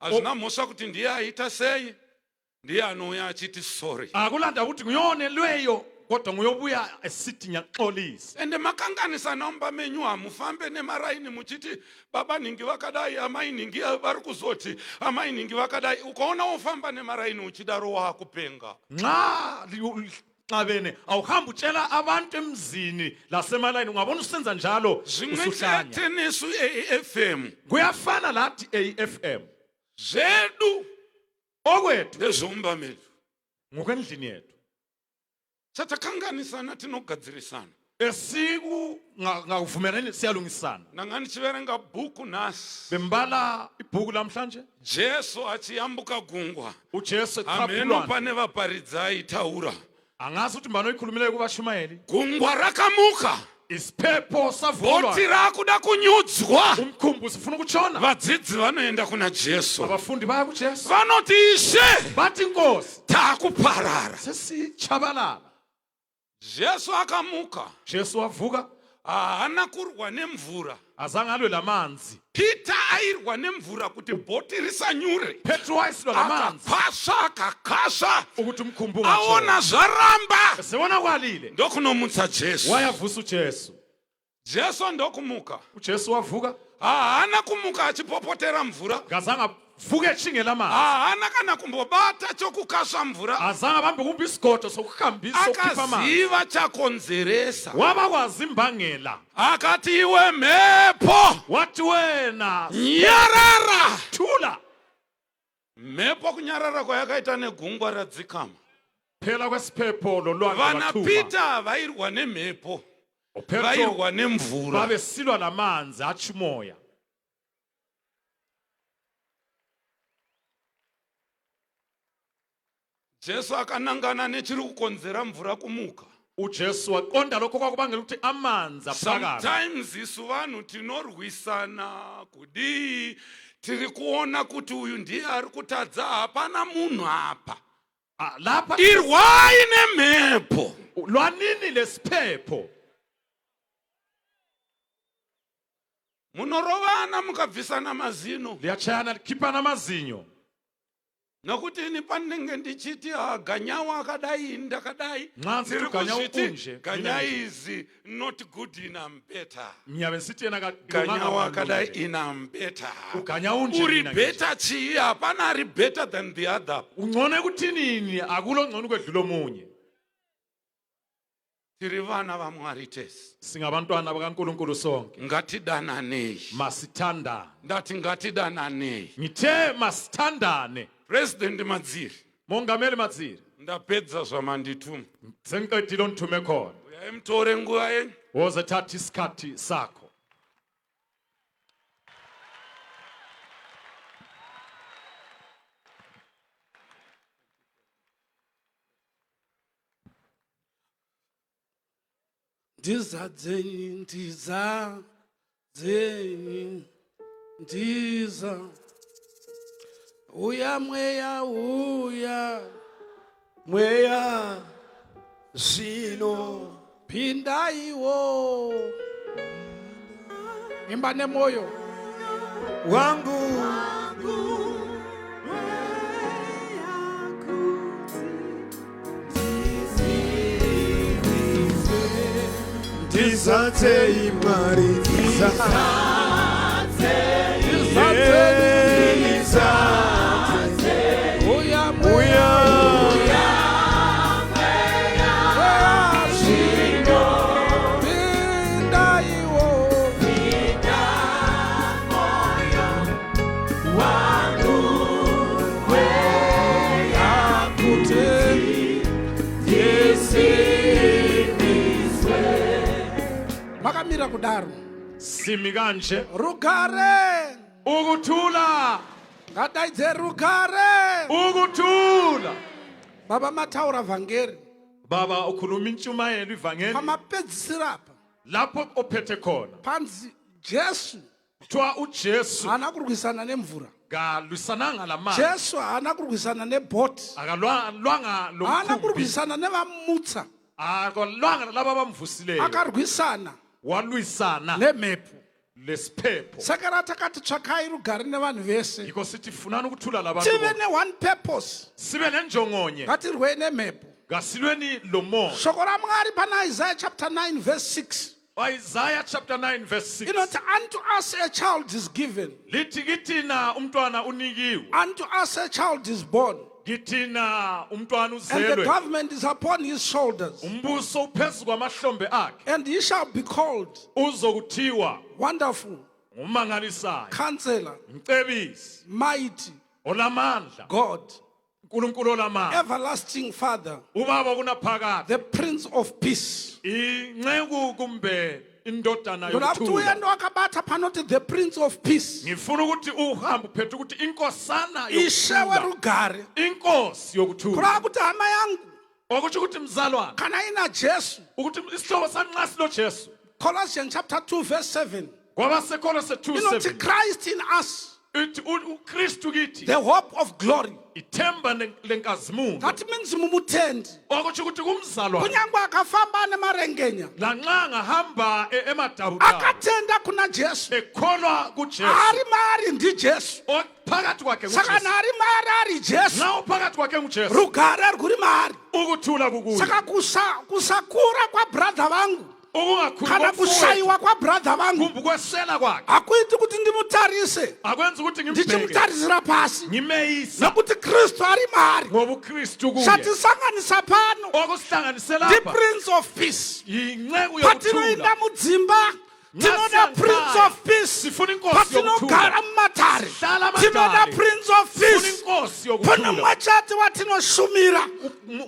Hazvina mhosva kuti ndiye aita sei. Ndiye anouya achiti sorry. Akulanda ukuthi nguyonelweyo kodwa nguyobuya esithi ngiyaxolisa. Ende makanganisa naomba menyu hamufambe nemaraini muchiti baba ningi vakadai amai ningi vari kuzoti amai ningi vakadai ukaona ufamba nemaraini uchidaro wakupenga. Nxa bene awuhamba utshela abantu emzini lasemalayini ungabona usenza njalo usuhlanya. Zvimwe nesu AFM Kuyafana lathi AFM. zvedu Okwethu ndezvomba medu. ngokwendlini yethu. Chatakanganisana tinogadzirisana. Esiku ngakuvumelani siyalungisana. Nanga ndichiverenga bhuku nhasi. Bembala ibhuku lamhlanje. Jesu achiyambuka gungwa. uJesu Ameno eqhaphulwana. pane vaparidzi aitaura. Angazi ukuthi mbani oyikhulumileyo kubashumayeli. Gungwa rakamuka. Isiphepho savulwa. Bhoti rakuda kunyudzwa. Umkhumbuzo ufuna ukutshona. Vadzidzi vanoenda kuna Jesu. Abafundi baya kuJesu. Vanoti Ishe Bathi Nkosi takuparara. sesichabalala. Jesu akamuka. Jesu wavuka Haana kurwa nemvura. azange alwe lamanzi. Peter airwa nemvura kuti bhoti risanyure. Petro wayisilwa lamanzi Akapasha akakasha. ukuthi umkhumbuzo Aona zvaramba. sebona kwalile Ndokunomutsa Jesu. wayavusa uJesu. Jesu ndokumuka. uJesu wavuka Haana kumuka achipopotera mvura. ngazange avuke etshinge lamanzi. Haana kana kumbobata chokukasha mvura. Azange abambe kumbe isigodo sokuhambisa ukukhipha amanzi. Akaziva chakonzeresa. Wabakwazi imbangela. Akati iwe mhepo. Wathi wena Nyarara. thula. Mhepo kunyarara kwayakaita negungwa radzikama. Phela kwesiphepho lolwandle Vana lwathuma. Peter vairwa nemhepo. uPetro Vairwa nemvura. babesilwa lamanzi athi umoya. Jesu akanangana nechiri kukonzera mvura kumuka. uJesu waqonda lokho kwakubangela ukuthi amanzi aphakame. Sometimes isu vanhu tinorwisana kudii tiri kuona kuti uyu ndiye ari kutadza hapana munhu apa. Lapha Irwai nemhepo. lwanini lesiphepho. Munorovana mukabvisana mazino. Liyachayana likhipana amazinyo. Nokuti ini pandenge ndichiti ganyawa akadai ndakadai. Nxa Tiri nsithi uGanyawa kuzviti, unje, Ganyawa mina is not good in I'm better. Ngiyabe nsithi yena Ganyawa akadai in I'm better. uGanyawa unje Uri mina better chii hapana ari better than the other. ungcone ukuthi nini akulo ngcono kwedlula omunye. Tiri vana vaMwari tesi. Singabantwana bakaNkulunkulu sonke. Ngatidananei. Masithandane. Ndati ngatidananei. Ngithe masithandane. President Madziri. Mongameli Madziri. Ndapedza zvamandituma. Sengiqedile onthume khona. Uyai mtore nguva yenyu. Woze thatha isikhathi sakho. Ndiza uya mweya mweya zvino pindaiwo imba nemoyo wangu Ndizatei Mwari uya mweya zvino pindaiwo makamira kudaro Simi kanje. rugare Ukuthula. ngadaidze rugare Ukuthula. baba mataura vhangeri Baba ukhuluma intshumayelo ivangeli pamapedzisira apa lapho ophethe khona. panzi Jesu kuthiwa ujesu hana kurwisana nemvura, kalwisananga lamanzi, Jesu hana kurwisana nebhoti, akalwanga hana lomkhumbi, kurwisana nevamutsa, akalwanga laba abamvusileyo, akarwisana walwisana nemhepo. lesiphepho. Saka ratakati tsvakai rugare nevanhu vese, Yiko sithi funani ukuthula labantu tive bonke. ne-one purpose, Sibe nenjongonye, ngatirwei nemhepo. kasilweni lomoya. Shoko ramwari pana Isaiah chapter 9 verse 6 Isaiah chapter 9 verse 6. inoti, unto us a child is given, Lithi kithina umntwana unikiwe, unto us a child is born, kithina umntwana and the uzelwe, government is upon his shoulders, umbuso uphezu kwamahlombe akhe, and he shall be called uzokuthiwa Wonderful, ngumangalisayo, Counselor, umcebisi, Mighty olamandla, God, uNkulunkulu olamandla, Everlasting Father, ubaba kunaphakade, the Prince of Peace. inceku kumbe indodana Ndoda kuti yokuthula. uyendo wakabata panoti the Prince of Peace, Ngifuna ukuthi uhambe uphethe ukuthi inkosana ishe yokuthula, werugare, inkosi yokuthula, kura kuti hama yangu okutsho ukuthi mzalwane, kana ina Jesu. ukuthi isihlobo sanxa silo Jesu. Colossians chapter 2 verse 7 Kwabasekolose inoti 2:7 Christ in us, ithi uKristu kithi the hope of glory. ithemba lenkazimulo, That means mumutendi okutsho ukuthi kumzalwane kunyangwa akafamba nemarengenya lanxa ngahamba emadabudaba akatenda kuna Jesu, ekholwa kuJesu, ari mari ndi Jesu, phakathi kwakhe saka nguJesu, nari mari ari Jesu, nxa uphakathi kwakhe nguJesu, rugare rwuri mari. ukuthula kukuye, Saka kusakura kwa brother vangu ukungakhuli kana komfowethu, kushayiwa kwa brother vangu kumbe ukwesela kwakhe akuiti kuti ndimutarise akwenza ukuthi ngimbheke ndichimutarisira pasi, ngimeyisa, nokuti Kristu ari mari. ngoba uKristu kuye Zvatisanganisa pano, okusihlanganise the lapha Prince of Peace. yinceku yokuthula. Patinoenda mudzimba tinoda Prince of Peace, Sifuna inkosi patinogara yokuthula, mumatare Hlala tinoda amatare. Prince of Sifuna Peace. inkosi Pane yokuthula, mwachati watinoshumira,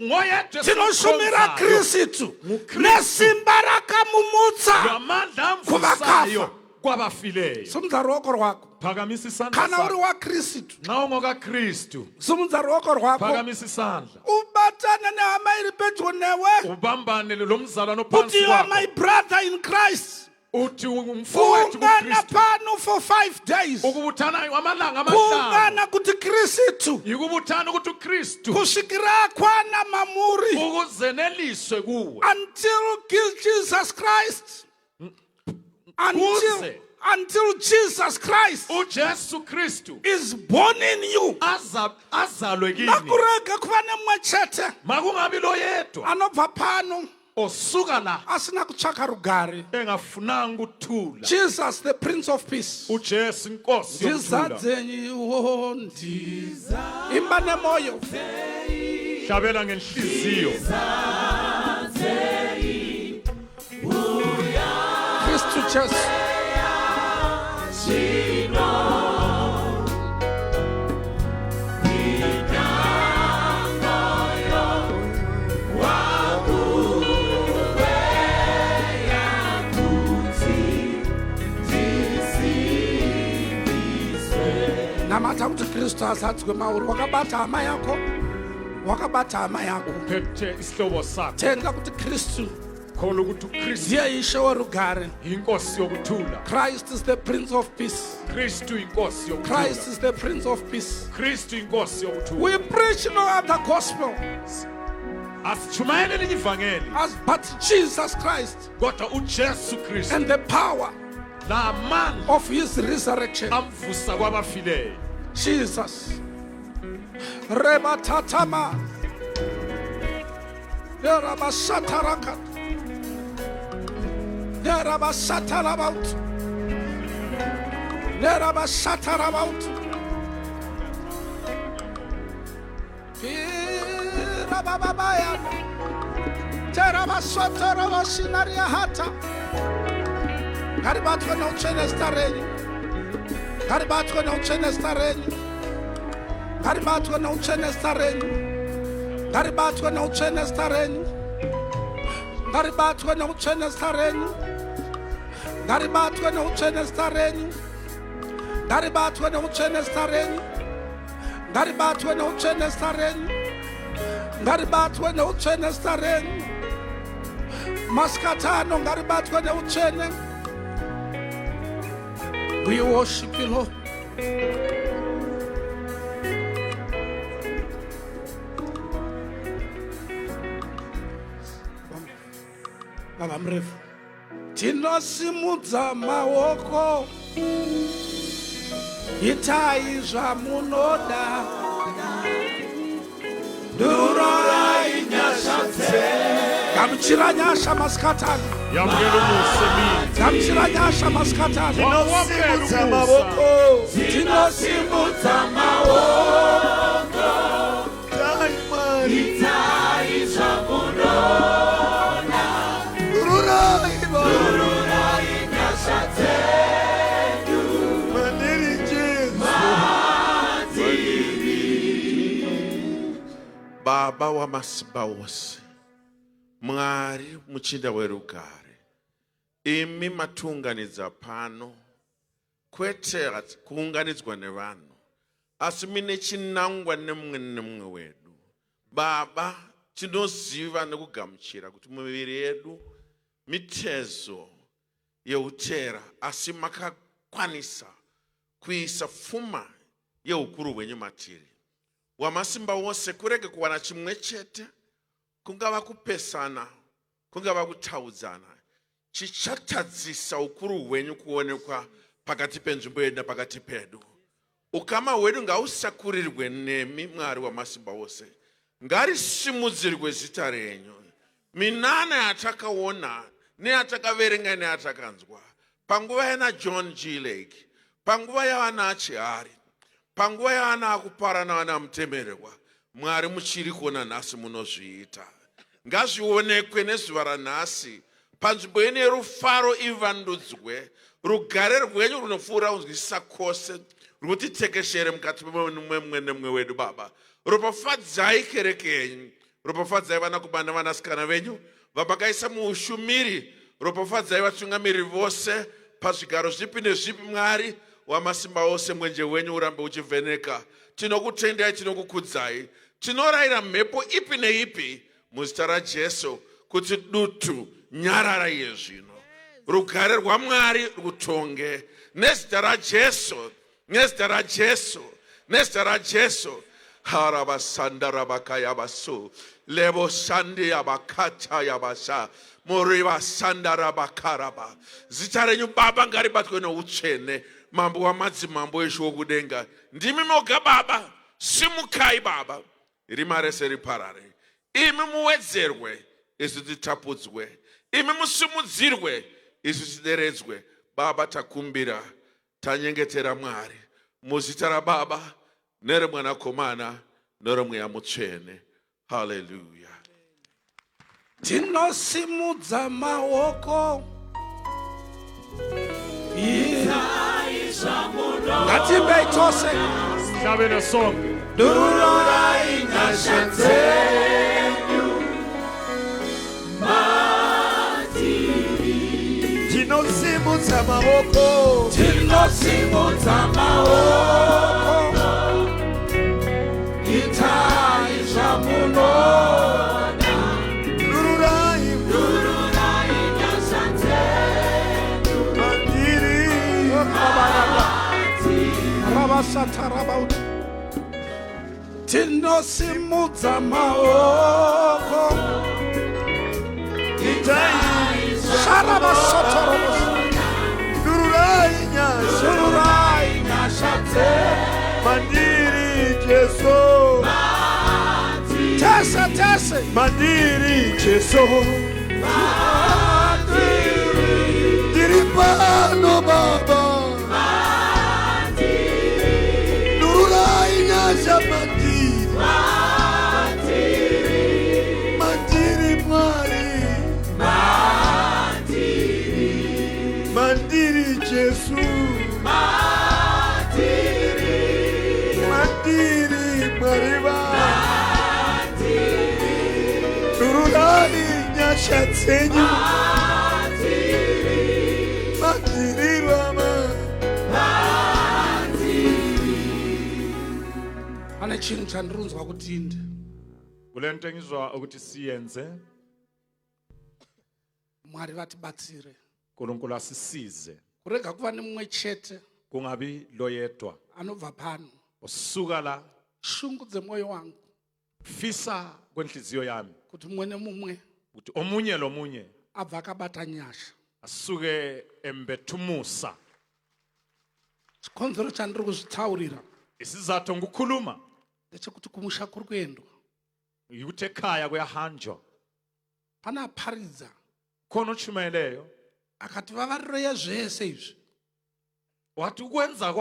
ngoyedwa tinoshumira esikhonzayo, Kristu nguKristu. nesimba rakamumutsa lwamandla Kubakafa. amvusayo kwabafileyo. sumudza ruoko rwako Phakamisa isandla kana uri sakho waKristu, nxa ungokaKristu, sumudza ruoko rwako phakamisa isandla ubatane nehama iri pedyo newe, ubambane lomzalwane ophansi uti you are my kwakho, brother in Christ. uthi umfowethu Kuungana kuKristu, pano for 5 days, ukubuthana amalanga amahlanu, kuungana kuti Kristu yikubuthana ukuthi uKristu kusvikira kwana mamuri, ukuzeneliswe kuwe, until Jesus Christ, Kuze. until Jesus Christ uJesu Kristu is born in you. azalwe kini. Nakurege kuva nemwe chete Makungabi lo yedwa anobva pano osuka la asina kutsvaka rugare. engafunanga ukuthula. Jesus the Prince of Peace, uJesu inkosi yokuthula. ndizadzenyiwo imba nemoyo, Hlabela ngenhliziyo. Kristu Jesu. Namata kuti Kristu azadzwe mauri, wakabata hama yako, wakabata hama yako, Uphethe isihlobo sakho. tenda kuti Kristu Khola ukuthi uKristu ndiye ishe werugare. inkosi yokuthula. Christ is the Prince of Peace. Kristu inkosi Christ yokuthula. is the Prince of Peace. Kristu inkosi yokuthula. We preach no other gospel Asitshumayele elinye ivangeli as but Jesus Christ kodwa uJesu Kristu and the power la amandla of his resurrection. amvusa kwabafileyo. Jesus. Reba tatama. Yeraba satarakat. Yeraba satarabout. Yeraba satarabout. Yeraba babaya. Teraba sotaraba sinaria hata. Garibatwe no chenestareni. Garibatwe no chenestareni. Garibatwe no chenestareni. Garibatwe no chenestareni. Garibatwe no chenestareni. Garibatwe no chenestareni. Garibatwe no chenestareni. Garibatwe no chenestareni. Garibatwe no chenestareni. Maskatano garibatwe no chene. We worship you, Lord. Baba mrefu. Tinosimudza maoko. Itai zvamunoda. Dururai nyasha dzenyu. Gamuchira nyasha masikatani. yamukela umusa emini Gamuchira nyasha masikatani. wawamukela umusa Tinosimudza maoko. Itai zvamunoda. Dururai nyasha dzenyu. Baba wa masimba wose, Mwari muchinda werugare, imi matunganidza pano, kwete kuunganidzwa nevanhu, asi mine chinangwa nemumwe nemumwe wedu. Baba, tinoziva nekugamuchira kuti miviri yedu mitezo yeutera, asi makakwanisa kuisa pfuma yeukuru hwenyu matiri. Wamasimba wose kurege kuwana chimwe chete, kungava kupesana, kungava kutaudzana, chichatadzisa ukuru hwenyu kuonekwa pakati penzvimbo yedu napakati pedu. Ukama hwedu ngausakurirwe nemi, Mwari wamasimba wose. Ngarisimudzirwe zita renyu. Minana yatakaona, neyatakaverenga neyatakanzwa. Panguva yana John G. Lake, panguva yana Achiari, panguva yana akuparana wana mutemererwa, Mwari muchiri kuona nhasi munozviita. Ngazvionekwe nezuva ranhasi, panzvimbo ine rufaro ivandudzwe, rugare rwenyu runopfuura kunzwisisa kwose, rutitekeshere mukati memumwe nemumwe wedu. Baba, ropafadzai kereke yenyu, ropafadzai vanakomana vanasikana venyu vamakaisa muushumiri, ropafadzai vatungamiriri vose pazvigaro zvipi nezvipi. Mwari wamasimba ose, mwenje wenyu urambe uchivheneka. Tinokutendai, tinokukudzai, tinorayira mhepo ipi neipi muzita raJesu kuti dutu nyarara iye zvino. Rugare rwaMwari rutonge nezita raJesu, nezita raJesu, nezita raJesu. Harabasanda rabakaya basu, lebo sandi abakata yabasa, moriba sanda rabakaraba. Zita renyu Baba ngaribatwe noutsvene, mambo wamadzimambo eshe okudenga. Ndimi moga Baba, simukai Baba, rima rese riparare. Imi muwedzerwe, isu titapudzwe. Imi musimudzirwe, isu tideredzwe. Baba, takumbira, tanyengetera Mwari, muzita raBaba neremwanakomana neremweya mutsvene. Haleluya. Tinosimudza maoko. Ngatimbei tose. hlabene sonke Dururai nyasha dzenyu. tinosimudza maoko Tinosimudza maoko. Itai zvamunoda. Dururai nyasha dzenyu. Rabasata rabauti. Tinosimudza maoko. Sharabasotorobosi. Dururai nyasha dzenyu. Mandiri Jesu, Tese. Mandiri Jesu, Diri pano Baba, Dururai nyasha mandiri, Mandiri Mwari, Mandiri Jesu, Mandiri Mwariba, Dururai nyasha dzenyu, Mandiri Rama. Pane chinhu chandirunzwa kutinde. kule nto engizwa ukuthi siyenze, Mwari vatibatsire. uNkulunkulu asisize Kurega kuva nemumwe chete kungabi loyedwa anobva pano usuka la shungudze moyo wangu fisa kwenhliziyo yami kuti mumwe nemumwe ukuthi omunye lomunye abva akabata nyasha. asuke embethumusa. Chikonzero chandiri kuzvitaurira Isizathu ngukhuluma ndechekuti kumusha kuri kuendwa ukuthi ekhaya kuyahanjwa pana apharidza khona ochumayeleyo akati vavarire zvese izvi wathi ukwenza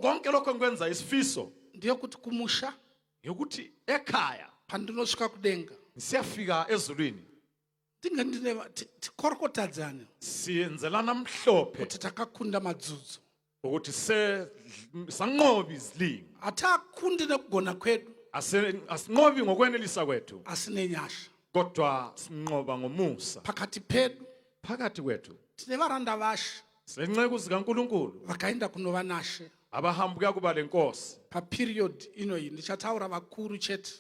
konke lokho ngikwenza isifiso ndeyekuti kumusha yokuthi ekhaya pandinosvika kudenga siyafika ezulwini ndinge tikorokotadzane siyenzelana mhlophe kuti takakunda madzudzu ukuthi sanqobi izilimi hatakundi nekugona kwedu asinqobi ngokwenelisa kwethu asi nenyasha. kodwa sinqoba ngomusa Pakati pedu phakathi kwethu tine varanda vashe senceku zikaNkulunkulu vakaenda kunova nashe abahamba kuya kuba lenkosi paperiod inoyi ndichataura vakuru chete.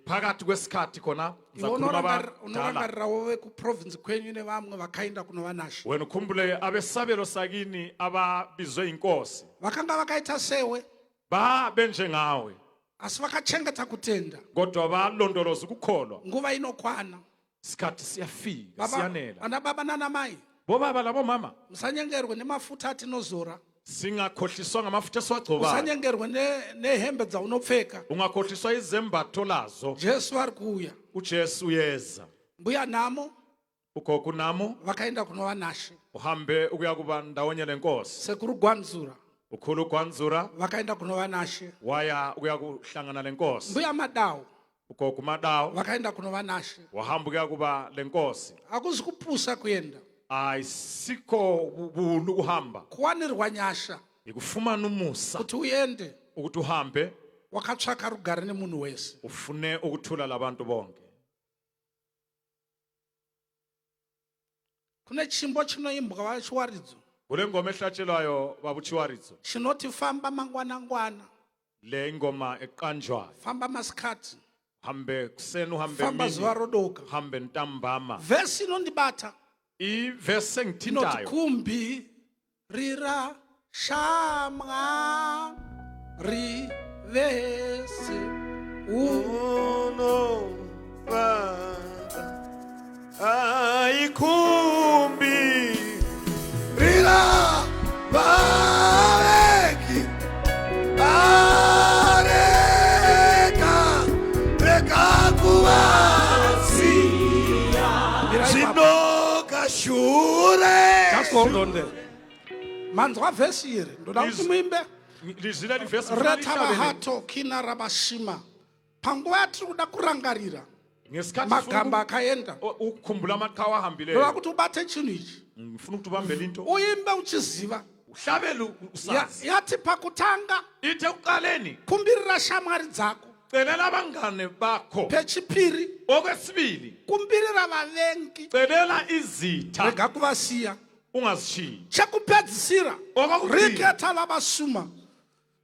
phakathi kwesikhathi khona Iwe ngizakhuluma abadala unorangarirawo vekuprovinsi kwenyu nevamwe vakaenda kunova nashe wena ukhumbule abesabelo sakini ababizwe inkosi vakanga vakaita sewe benjengawe asi vakachengeta kutenda. kodwa balondoloza ukukholwa Nguva inokwana isikhathi siyafika siyanela vana baba nana mai bobaba labomama musanyengerwe nemafuta atinozora, singakhohliswa ngamafutha esiwagcobayo musanyengerwe nehembe dzaunopfeka. ungakhohliswa izembatho lazo Jesu vari kuuya. uJesu uyeza Mbuya namo ugogo namo vakaenda kunova nashe. uhambe ukuya kuba ndawonye lenkosi Sekuru Gwanzura ukhulu Gwanzura vakaenda kunova nashe. waya ukuya kuhlangana lenkosi Mbuya Madau ugogo Madawo vakaenda kunova nashe. wahamba ukuya kuba lenkosi Akuzi kupusa kuenda, ayisikho bulu uhamba kuwanirwa nyasha ikufumana umusa kuti uende ukuthi uhambe wakatsvaka rugare nemunhu wese. ufune ukuthula labantu bonke. Kune chimbo chinoimbwa vachiwaridzo kule ngoma ehlatshelwayo babuchiwaridzo chinoti famba mangwanangwana, le ingoma eqanjwa famba masikati, hambe kuseni uhambe famba emini zuva rodoka. hambe ntambama Vhesi inondibata ivesi inoti engithintayo kumbi rira shamwa rivese Aikumbi rira vaveki areka reka kuvasiya zvinoka shure. Just hold on there. Manzwa vhesi iri ndoda kuti muimbe. lizila livesi Reta vahato kina rabashima. Panguva yatiri kuda kurangarira magamba akaenda, ukukhumbula amaqhawe ndoda ahambileyo kuti ubate chinhu ichi ngifuna ukuthi ubambele into uimbe uchiziva. uhlabele usazi Yati pakutanga ithe ekuqaleni kumbirira shamwari dzako, celela abangane bakho pechipiri okwesibili kumbirira vavengi celela izitha rega kuvasiya, ungazishiyi chekupedzisira Okwakugcina. riketa lavasuma.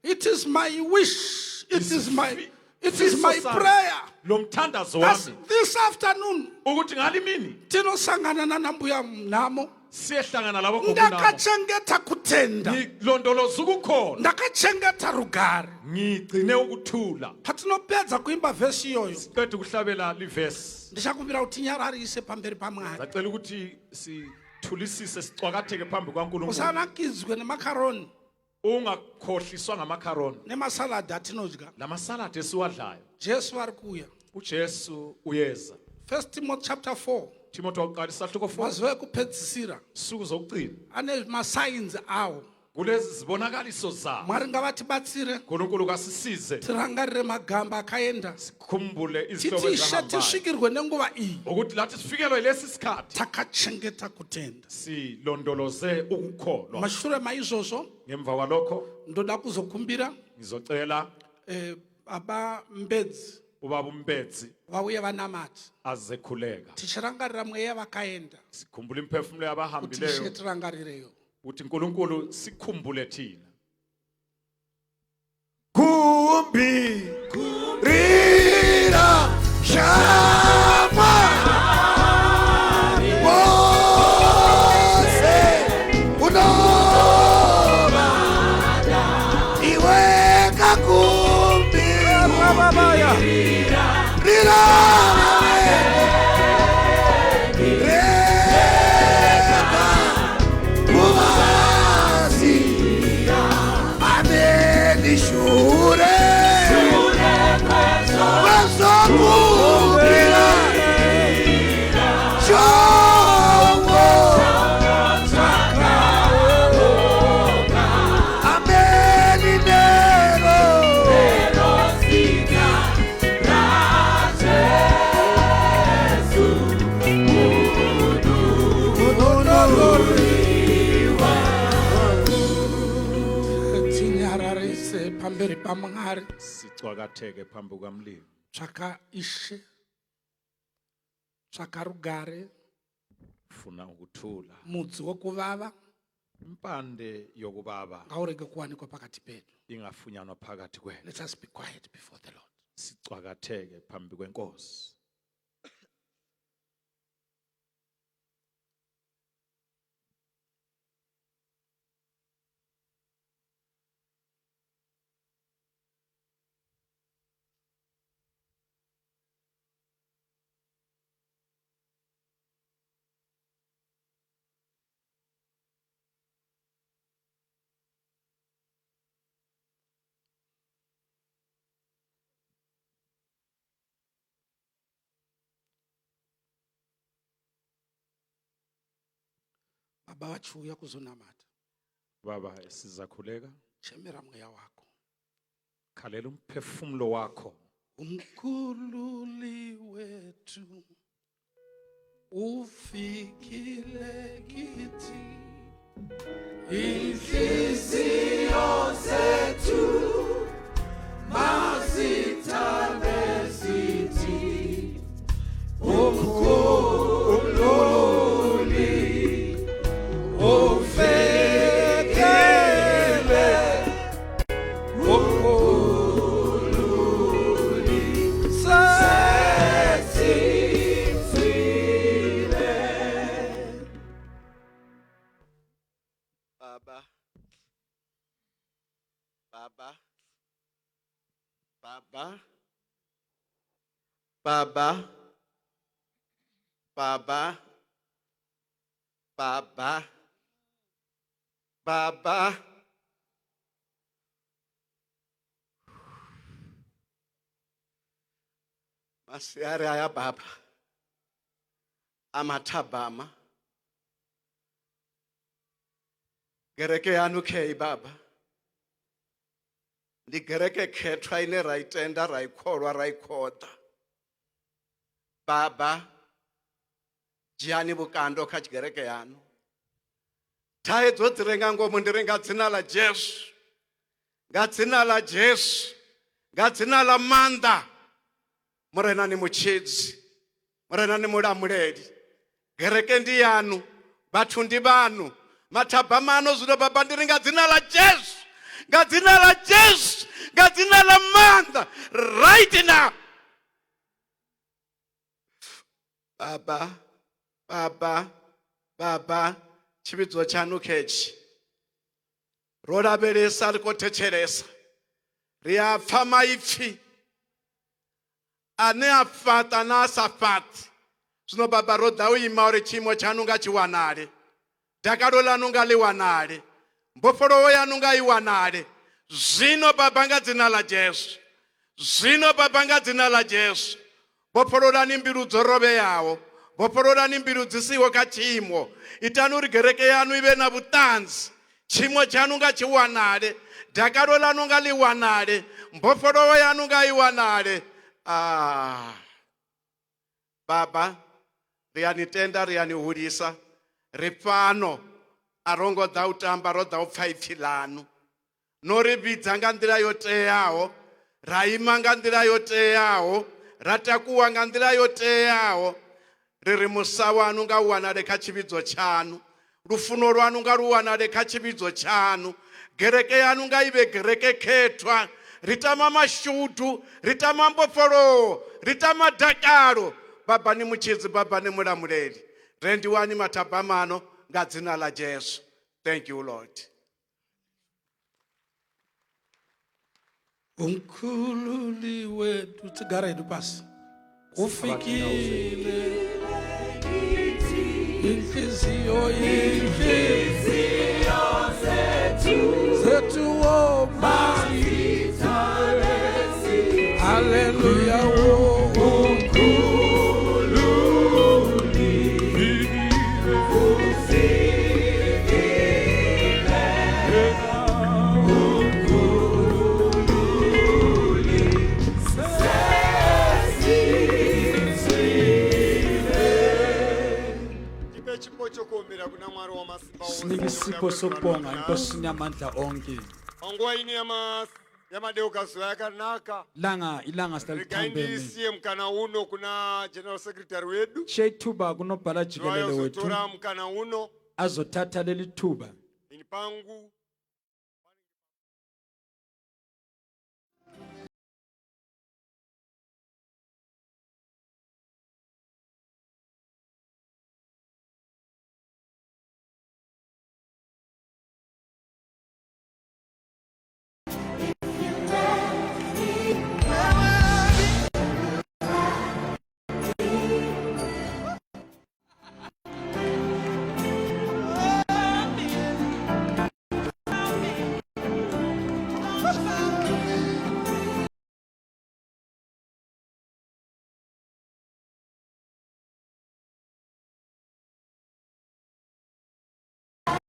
It is my wish, it is my Isifiso sami, prayer lo mthandazo that wami this afternoon ukuthi ngali mini tinosangana nanambuya namo siyehlangana labo gogunamo ndakachengeta kutenda, ngilondoloza ukukhona ndakachengeta rugare. ngigcine ukuthula Patinopedza kuimba vhesi iyoyo siqeda ukuhlabela livesi ndichakumbira kuti tinyararise pamberi paMwari, zacela ukuthi sithulisise sicwakatheke phambi kwaNkulunkulu usanakidzwe nemakaroni ungakhohliswa ngamakharoni nemasaladi atinodya. lamasaladi esiwadlayo. Jesu vari kuuya. uJesu uyeza. 1 Timothy chapter 4 Timothy wakuqala isahluko 4 mazuva ekupedzisira suku zokugcina ane masayinzi awo. kulezi zibonakaliso zawo. Mwari ngavatibatsire uNkulunkulu kasisize tirangarire magamba akaenda, sikhumbule izihlobo titishe zahambayo tisvikirwe nenguva iyi ukuthi lathi sifikelwe lesi sikhathi takachengeta kutenda. silondoloze ukukholwa. Mashure maizvozvo Ngemva kwalokho ndoda kuzokumbira ngizocela baba Mbedzi ubaba uMbedzi vauye vanamati azekhuleka tichirangarira mweya vakaenda sikhumbule imphefumulo kuti yabahambileyo tishe tirangarireyo. ukuthi uNkulunkulu sikhumbule thina. kumbi rira shama wose unova pamberi pa mungari sicwakatheke phambi kukamlilo tsvaka ishe tsvaka rugare funa ukuthula mudzi wokuvava impande yokubaba ngaurege kuwanikwa pakati pedu. ingafunyanwa phakathi kwenu Let us be quiet before the Lord. sicwakatheke phambi kwenkosi. Baba wachiuya kuzonamata, Baba sizakhuleka, chemera mweya wako, khalela umphefumulo wakho. umkhululi wetu ufikile kithi, inhliziyo zethu mazithambe zithi, umkhululi ufikile, umkhululi sesifile. Baba, Baba, Baba, Baba, Baba, Baba, Baba. Masiari aya Baba, amathabama. Gereke yanu kei Baba. Ndi gereke khethwa ine ra itenda ra ikholwa ra ikhoda. Baba, jiani vukando kha chigereke yanu. Thaidzo dzi renga ngomu ndi renga dzina la Jesu. Nga dzina la Jesu. Nga dzina la manda. Murena ni mutshidzi. Murena ni mulamuleli. Gereke ndi yanu. Vhathu ndi vhanu. Mathabamano zwino Baba ndi renga dzina la Jesu. Nga dzina la Jesu. Nga dzina la manda. Right now. Baba, Baba, Baba, chividzo chanu kechi. Rolavhelesa rikotecheresa. Riyapfa maipfi. Ane afata na asafati. Zvino Baba roda uima uri chimo chanu ngachiwanale. Dakaro lanu ngaliwanale. Mbofolowo yanu ngaiwanale. Zvino Baba nga dzina la Jesu. Zvino Baba nga dzina la Jesu. Bopololani mbilu dzoroveyawo. Bopololani mbilu dzisiwo kachimo. Itani uri gereke yanu ive na vutanzi. Chimo chanu ngachiwanale. Dakaro lanu ngaliwanale. Mbofolowo yanu ngaiwanale. Baba, riyanitenda riyanihurisa. Ripano arongo dza utamba ro dza upfa ipfi lanu. Noribidza nga ndila yo teyaho. Raima nga ndila yo teyaho. Ratakuwa nga ndila yo teyaho. Riri musa wanu nga uwanale kha chividzo chanu. Lufuno lwanu nga luwanale kha chividzo chanu. Gereke yanu nga ive gereke khethwa. Ritama mashudu, ritama mbofolo, ritama dakaro. Baba ni mutshidzi, Baba ni mulamuleli. Rendiwani mathabamano nga dzina la Jesu. Thank you, Lord. umkhululi wetu tigara hedu pasi, ufikile inhliziyo zethu mazithambe. Haleluya, Sinike isipho sokubonga inkosi yamandla onke. Ongwayini yamas yamadeuka zuva yakanaka ilanga sitalitambeni rikaindisiye mukana uno kuna general secretary wedu sheyithuba kunobhala jikelele wethu wayozotora mukana uno azothatha leli thuba ini pangu